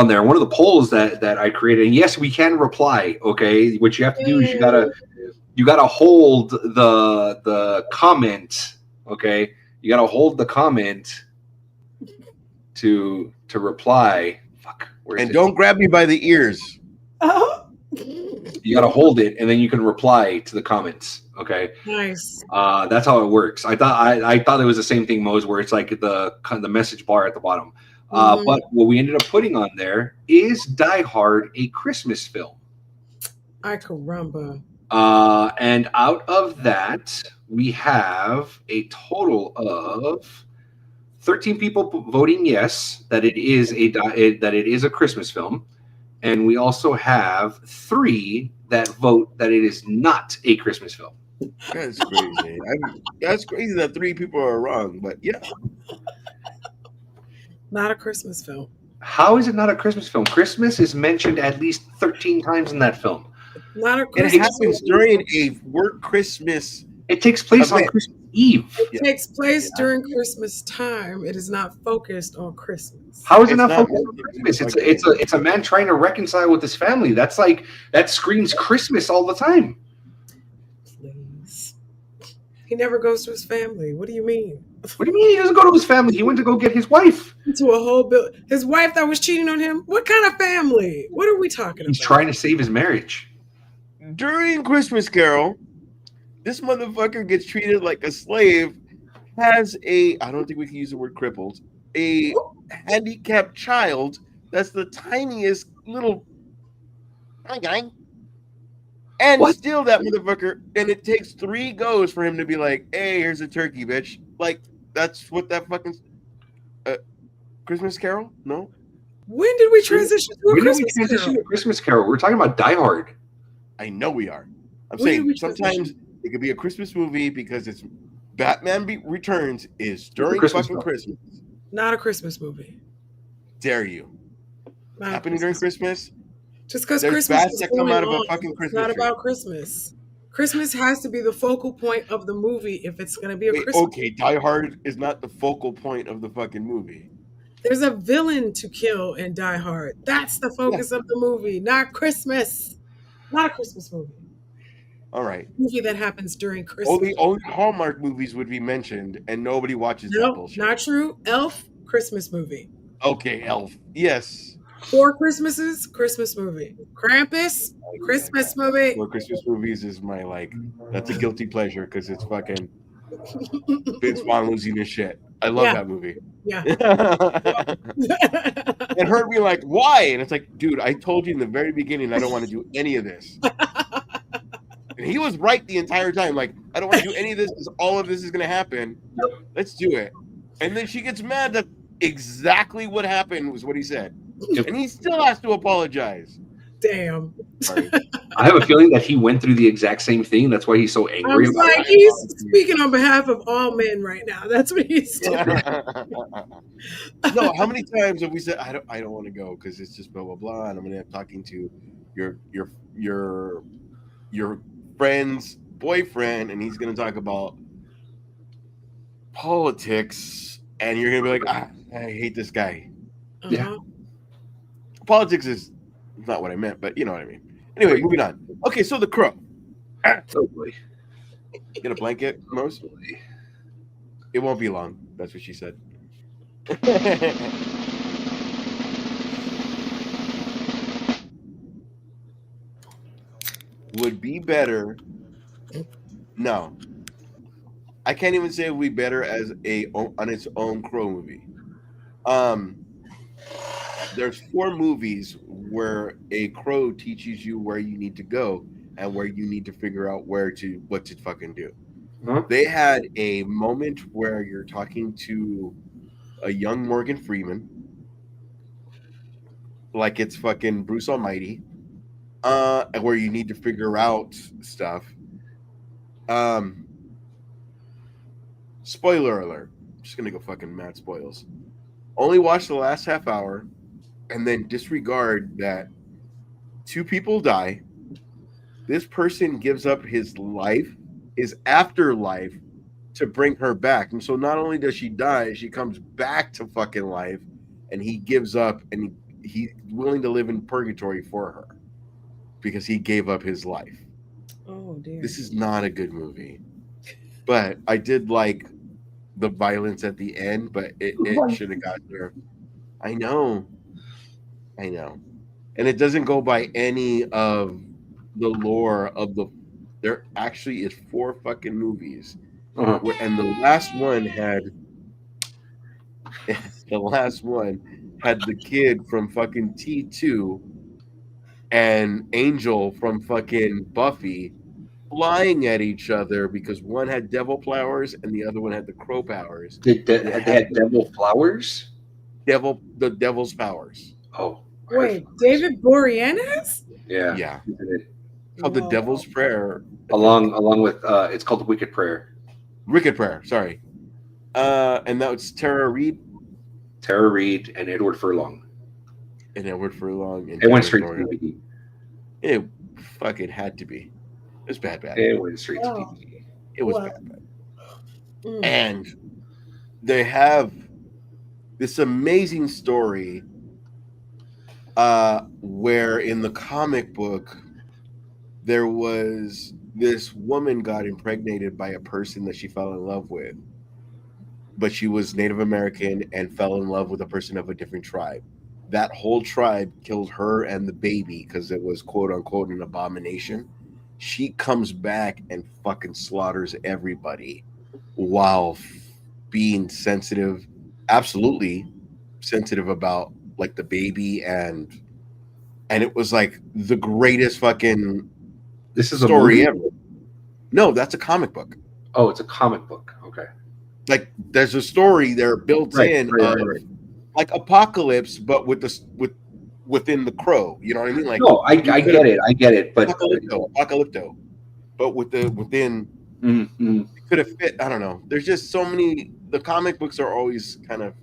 [SPEAKER 5] there. One of the polls that I created, and yes, we can reply. Okay, what you have to do is you gotta hold the comment. Okay, you gotta hold the comment to reply. Fuck, where is
[SPEAKER 4] and
[SPEAKER 5] it?
[SPEAKER 4] don't grab me by the ears.
[SPEAKER 6] Oh.
[SPEAKER 5] You gotta hold it, and then you can reply to the comments. Okay.
[SPEAKER 6] Nice.
[SPEAKER 5] That's how it works. I thought it was the same thing, Mose, where it's like the message bar at the bottom. But what we ended up putting on there is Die Hard, a Christmas film.
[SPEAKER 6] Ay caramba.
[SPEAKER 5] And out of that, we have a total of 13 people voting yes that it is a Christmas film, and we also have 3 that vote that it is not a Christmas film.
[SPEAKER 4] That's crazy. That's crazy that 3 people are wrong, but yeah.
[SPEAKER 6] Not a Christmas film.
[SPEAKER 5] How is it not a Christmas film? Christmas is mentioned at least 13 times in that film.
[SPEAKER 6] Not a
[SPEAKER 4] It
[SPEAKER 6] Christmas
[SPEAKER 4] happens
[SPEAKER 6] film.
[SPEAKER 4] during a work Christmas.
[SPEAKER 5] It takes place on
[SPEAKER 4] event.
[SPEAKER 5] Christmas Eve.
[SPEAKER 6] It takes place during Christmas time. It is not focused on Christmas.
[SPEAKER 5] How is it
[SPEAKER 4] It's
[SPEAKER 5] not
[SPEAKER 4] not
[SPEAKER 5] focused on
[SPEAKER 4] meant to be
[SPEAKER 5] Christmas?
[SPEAKER 4] fucking-
[SPEAKER 5] It's a man trying to reconcile with his family. That's like that screams Christmas all the time.
[SPEAKER 6] Please. He never goes to his family. What do you mean?
[SPEAKER 5] What do you mean he doesn't go to his family? He went to go get his wife.
[SPEAKER 6] To a whole his wife that was cheating on him? What kind of family? What are we talking
[SPEAKER 5] He's
[SPEAKER 6] about?
[SPEAKER 5] trying to save his marriage.
[SPEAKER 4] During Christmas Carol, this motherfucker gets treated like a slave, has I don't think we can use the word crippled, a handicapped child that's the tiniest little guy. And
[SPEAKER 5] What?
[SPEAKER 4] still that motherfucker, and it takes 3 goes for him to be like, hey, here's a turkey, bitch. Like, that's what that fucking Christmas Carol? No?
[SPEAKER 6] When did we transition to a
[SPEAKER 5] When did we
[SPEAKER 6] Christmas
[SPEAKER 5] transition
[SPEAKER 6] Carol?
[SPEAKER 5] to Christmas Carol? We're talking about Die Hard.
[SPEAKER 4] I know we are. I'm
[SPEAKER 6] When did
[SPEAKER 4] saying
[SPEAKER 6] we
[SPEAKER 4] sometimes
[SPEAKER 6] transition?
[SPEAKER 4] it could be a Christmas movie because it's Batman Returns is during
[SPEAKER 5] Christmas
[SPEAKER 4] fucking
[SPEAKER 5] film.
[SPEAKER 4] Christmas.
[SPEAKER 6] Not a Christmas movie.
[SPEAKER 4] Dare you?
[SPEAKER 6] Not a
[SPEAKER 4] Happening during
[SPEAKER 6] Christmas.
[SPEAKER 4] Christmas?
[SPEAKER 6] Just because
[SPEAKER 4] There's
[SPEAKER 6] Christmas
[SPEAKER 4] bats
[SPEAKER 6] is
[SPEAKER 4] that come
[SPEAKER 6] going
[SPEAKER 4] out of a
[SPEAKER 6] on,
[SPEAKER 4] fucking
[SPEAKER 6] it's
[SPEAKER 4] Christmas
[SPEAKER 6] not
[SPEAKER 4] tree.
[SPEAKER 6] about Christmas. Christmas has to be the focal point of the movie if it's going to be a
[SPEAKER 4] Wait,
[SPEAKER 6] Christmas.
[SPEAKER 4] okay, Die Hard is not the focal point of the fucking movie.
[SPEAKER 6] There's a villain to kill in Die Hard. That's the focus of the movie, not Christmas. Not a Christmas movie.
[SPEAKER 4] All right.
[SPEAKER 6] Movie that happens during Christmas.
[SPEAKER 4] Only Hallmark movies would be mentioned, and nobody watches that
[SPEAKER 6] No,
[SPEAKER 4] bullshit.
[SPEAKER 6] not true. Elf, Christmas movie.
[SPEAKER 4] Okay, Elf. Yes.
[SPEAKER 6] 4 Christmases, Christmas movie. Krampus, Christmas movie.
[SPEAKER 4] Well, Christmas movies is my that's a guilty pleasure because it's fucking Vince Vaughn losing his shit. I love
[SPEAKER 6] Yeah.
[SPEAKER 4] that movie.
[SPEAKER 6] Yeah.
[SPEAKER 4] And her being like, why? And it's like, dude, I told you in the very beginning I don't want to do any of this. And he was right the entire time. Like, I don't want to do any of this because all of this is going to happen. Let's do it. And then she gets mad that exactly what happened was what he said. And he still has to apologize.
[SPEAKER 6] Damn.
[SPEAKER 4] Sorry.
[SPEAKER 5] I have a feeling that he went through the exact same thing. That's why he's so
[SPEAKER 6] I
[SPEAKER 5] angry
[SPEAKER 6] was
[SPEAKER 5] about
[SPEAKER 6] like,
[SPEAKER 5] it.
[SPEAKER 6] he's speaking on behalf of all men right now. That's what he's doing.
[SPEAKER 4] No, how many times have we said I don't want to go because it's just blah blah blah, and I'm gonna end up talking to your friend's boyfriend, and he's gonna talk about politics, and you're gonna be like, I hate this guy.
[SPEAKER 6] Uh-huh.
[SPEAKER 4] Politics is not what I meant, but you know what I mean. Anyway, moving on. Okay, so The Crow.
[SPEAKER 5] Totally.
[SPEAKER 4] Get a blanket, Mose? It won't be long. That's what she said. Would be better. No. I can't even say it would be better as on its own Crow movie. There's 4 movies where a crow teaches you where you need to go and where you need to figure out what to fucking do.
[SPEAKER 5] Huh?
[SPEAKER 4] They had a moment where you're talking to a young Morgan Freeman, like it's fucking Bruce Almighty, where you need to figure out stuff. Spoiler alert. I'm just gonna go fucking mad spoils. Only watch the last half hour, and then disregard that two people die. This person gives up his life, his afterlife, to bring her back. And so not only does she die, she comes back to fucking life, and he gives up, and he's willing to live in purgatory for her because he gave up his life.
[SPEAKER 6] Oh dear.
[SPEAKER 4] This is not a good movie, but I did like the violence at the end, but it should have gotten there. I know, and it doesn't go by any of the lore of the. There actually is 4 fucking movies, and the last one had the kid from fucking T2 and Angel from fucking Buffy flying at each other because one had devil powers and the other one had the crow powers.
[SPEAKER 5] They had devil flowers?
[SPEAKER 4] The devil's powers.
[SPEAKER 5] Oh.
[SPEAKER 6] Wait, David Boreanaz?
[SPEAKER 5] Yeah.
[SPEAKER 4] Yeah. Called the Devil's Prayer.
[SPEAKER 5] Along with it's called the Wicked Prayer.
[SPEAKER 4] Wicked Prayer, sorry. And that was Tara Reid.
[SPEAKER 5] Tara Reid and Edward Furlong.
[SPEAKER 4] And Edward Furlong. And
[SPEAKER 5] it went straight to DVD.
[SPEAKER 4] It fucking had to be. It was bad.
[SPEAKER 5] It went straight to DVD.
[SPEAKER 4] It was bad. And they have this amazing story where in the comic book there was this woman got impregnated by a person that she fell in love with, but she was Native American and fell in love with a person of a different tribe. That whole tribe killed her and the baby because it was quote unquote an abomination. She comes back and fucking slaughters everybody while being sensitive, absolutely sensitive about like the baby, and it was like the greatest fucking story ever. No, that's a comic book.
[SPEAKER 5] Oh, it's a comic book. Okay.
[SPEAKER 4] Like there's a story there built in of like Apocalypse, but within the Crow. You know what I mean? Like
[SPEAKER 5] no, I get it. But
[SPEAKER 4] Apocalypto. But within it could have fit. I don't know. There's just so many. The comic books are always kind of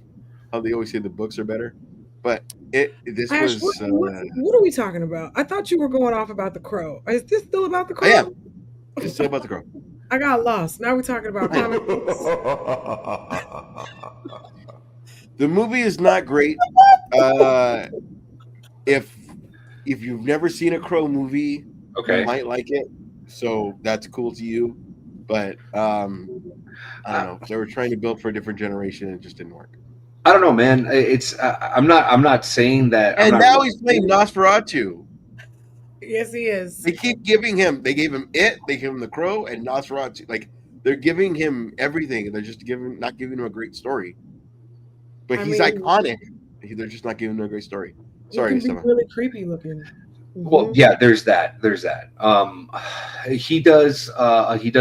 [SPEAKER 4] how they always say the books are better. But
[SPEAKER 6] Ash, what are we talking about? I thought you were going off about the Crow. Is this still about the Crow?
[SPEAKER 4] I am. It's still about the Crow.
[SPEAKER 6] I got lost. Now we're talking about comic books.
[SPEAKER 4] The movie is not great. If you've never seen a Crow movie, you might like it. So that's cool to you. But I don't know. They were trying to build for a different generation, and it just didn't work.
[SPEAKER 5] I don't know, man. It's I'm not saying that.
[SPEAKER 4] And now he's playing Nosferatu.
[SPEAKER 6] Yes, he is.
[SPEAKER 4] They keep giving him. They gave him it. They gave him the Crow and Nosferatu. Like they're giving him everything, and they're just not giving him a great story. But he's iconic. They're just not giving him a great story. Sorry,
[SPEAKER 6] he can be really creepy looking.
[SPEAKER 5] Well, yeah, there's that. He does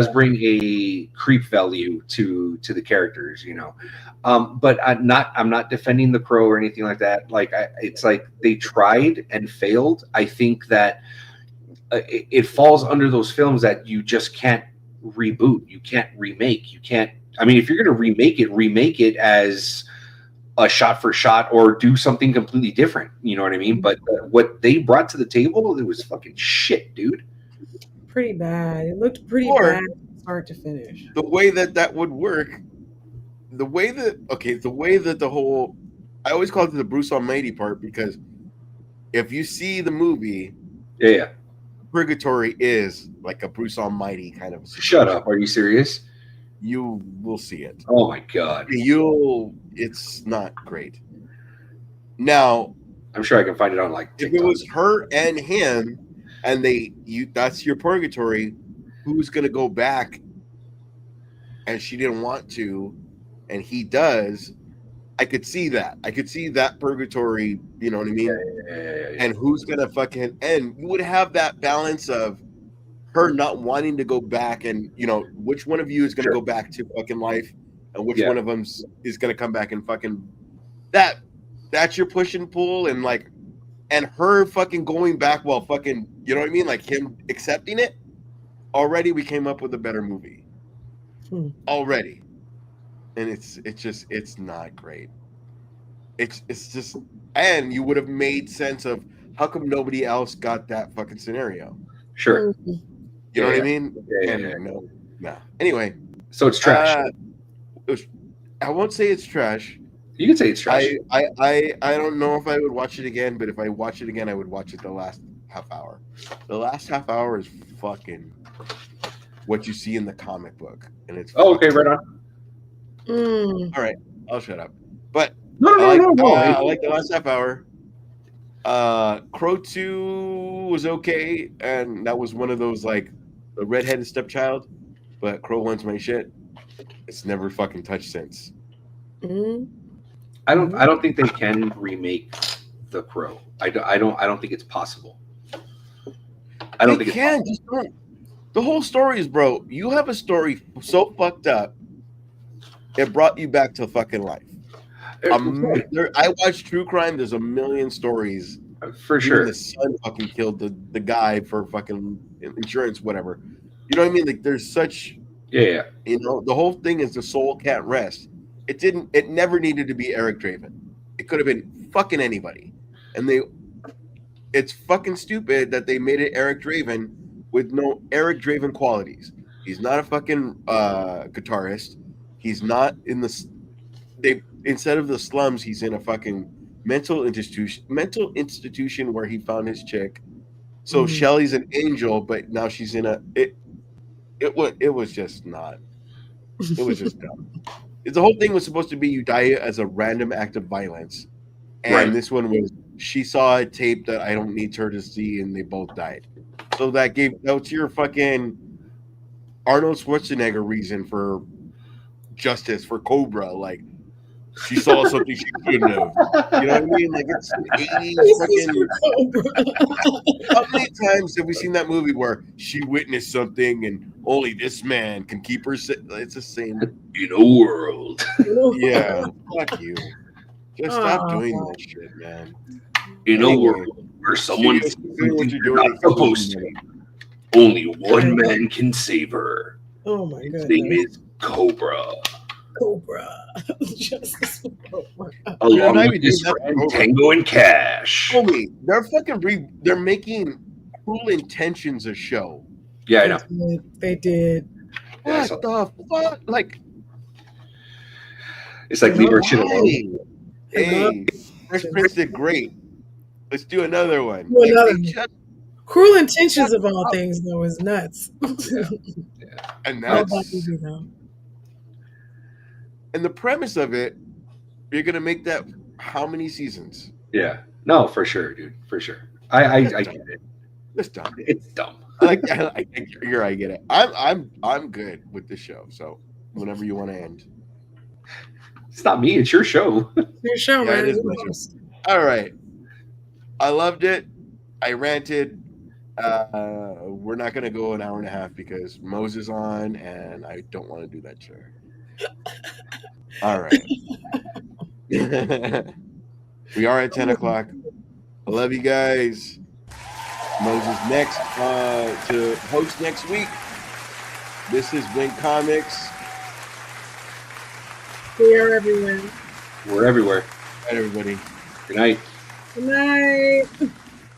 [SPEAKER 5] bring a creep value to the characters, you know. But I'm not defending the Crow or anything like that. Like it's like they tried and failed. I think that it falls under those films that you just can't reboot, you can't remake, you can't. I mean, if you're going to remake it as a shot for shot or do something completely different. You know what I mean? But what they brought to the table, it was fucking shit, dude.
[SPEAKER 6] Pretty bad. It looked pretty bad from start to finish.
[SPEAKER 4] The way that would work, the way that the whole, I always call it the Bruce Almighty part, because if you see the movie, Purgatory is like a Bruce Almighty kind of situation.
[SPEAKER 5] Shut up. Are you serious?
[SPEAKER 4] You will see it.
[SPEAKER 5] Oh my god.
[SPEAKER 4] It's not great. Now,
[SPEAKER 5] I'm sure I can find it on like TikTok.
[SPEAKER 4] If it was her and him and that's your purgatory, who's going to go back and she didn't want to and he does, I could see that. I could see that purgatory, you know what I mean?
[SPEAKER 5] Yeah.
[SPEAKER 4] And who's going to fucking, and you would have that balance of her not wanting to go back, and which one of you is going to go back to fucking life, and which one of them is going to come back and fucking that's your push and pull, and like, and her fucking going back while fucking, you know what I mean, like him accepting it. Already, we came up with a better movie. Already, and it's not great. It's just, and you would have made sense of how come nobody else got that fucking scenario.
[SPEAKER 5] Sure.
[SPEAKER 4] You know what I mean?
[SPEAKER 5] Yeah.
[SPEAKER 4] No. Anyway,
[SPEAKER 5] so it's trash.
[SPEAKER 4] I won't say it's trash.
[SPEAKER 5] You can say it's trash.
[SPEAKER 4] I don't know if I would watch it again, but if I watch it again, I would watch it the last half hour. The last half hour is fucking what you see in the comic book, and it's
[SPEAKER 5] okay, right
[SPEAKER 4] on. All right, I'll shut up. But
[SPEAKER 5] no.
[SPEAKER 4] I like the last half hour. Crow 2 was okay, and that was one of those like a redheaded stepchild, but Crow 1's my shit. It's never fucking touched since.
[SPEAKER 5] I don't think they can remake The Crow. I don't think it's possible. I don't think it's possible.
[SPEAKER 4] Just don't. The whole story is, bro, you have a story so fucked up, it brought you back to fucking life. I watch true crime. There's a million stories.
[SPEAKER 5] For sure.
[SPEAKER 4] The son fucking killed the guy for fucking insurance, whatever. You know what I mean? Like, there's such...
[SPEAKER 5] Yeah.
[SPEAKER 4] The whole thing is the soul can't rest. It never needed to be Eric Draven. It could have been fucking anybody. And it's fucking stupid that they made it Eric Draven with no Eric Draven qualities. He's not a fucking guitarist. He's not in the... Instead of the slums, he's in a fucking mental institution where he found his chick. So Shelly's an angel, but now she's in it was just not. It was just dumb. The whole thing was supposed to be you die as a random act of violence, and this one was she saw a tape that I don't need her to see, and they both died. So that's your fucking Arnold Schwarzenegger reason for justice for Cobra, like. She saw something she couldn't have. You know what I mean? Like, it's an 80s fucking... How many times have we seen that movie where she witnessed something and only this man can keep her... It's the same...
[SPEAKER 5] In a world.
[SPEAKER 4] Yeah, fuck you. Just stop doing that shit, man.
[SPEAKER 5] In a world where someone's something you're not supposed to. Only one man can save her.
[SPEAKER 6] Oh, my God.
[SPEAKER 5] His name is Cobra.
[SPEAKER 6] Justice for Cobra.
[SPEAKER 5] Along with his friend Tango and Cash.
[SPEAKER 4] Homie, they're fucking they're making Cruel Intentions a show.
[SPEAKER 5] Yeah, I know.
[SPEAKER 6] They did.
[SPEAKER 4] What the fuck? Like,
[SPEAKER 5] it's like leave our shit alone.
[SPEAKER 4] Hey, Fresh Prince did great. Let's do another one.
[SPEAKER 6] Cruel Intentions of all things, though, is nuts.
[SPEAKER 5] Yeah.
[SPEAKER 4] And that's... And the premise of it, you're gonna make that how many seasons?
[SPEAKER 5] Yeah, no, for sure, dude, for sure. I get it.
[SPEAKER 4] It's dumb.
[SPEAKER 5] It's dumb.
[SPEAKER 4] I get it. I'm good with the show. So whenever you want to end,
[SPEAKER 5] it's not me. It's your show.
[SPEAKER 6] Your show, man.
[SPEAKER 4] It is my show. All right. I loved it. I ranted. We're not gonna go an hour and a half because Mose is on, and I don't want to do that show. All right. We are at 10 o'clock. I love you guys. Moses next to host next week. This is Win Comics.
[SPEAKER 6] We are everywhere.
[SPEAKER 5] We're everywhere.
[SPEAKER 4] All right, everybody.
[SPEAKER 5] Good night.
[SPEAKER 6] Good night.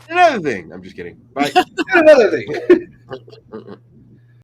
[SPEAKER 4] Another thing. I'm just kidding. Bye.
[SPEAKER 5] Another thing.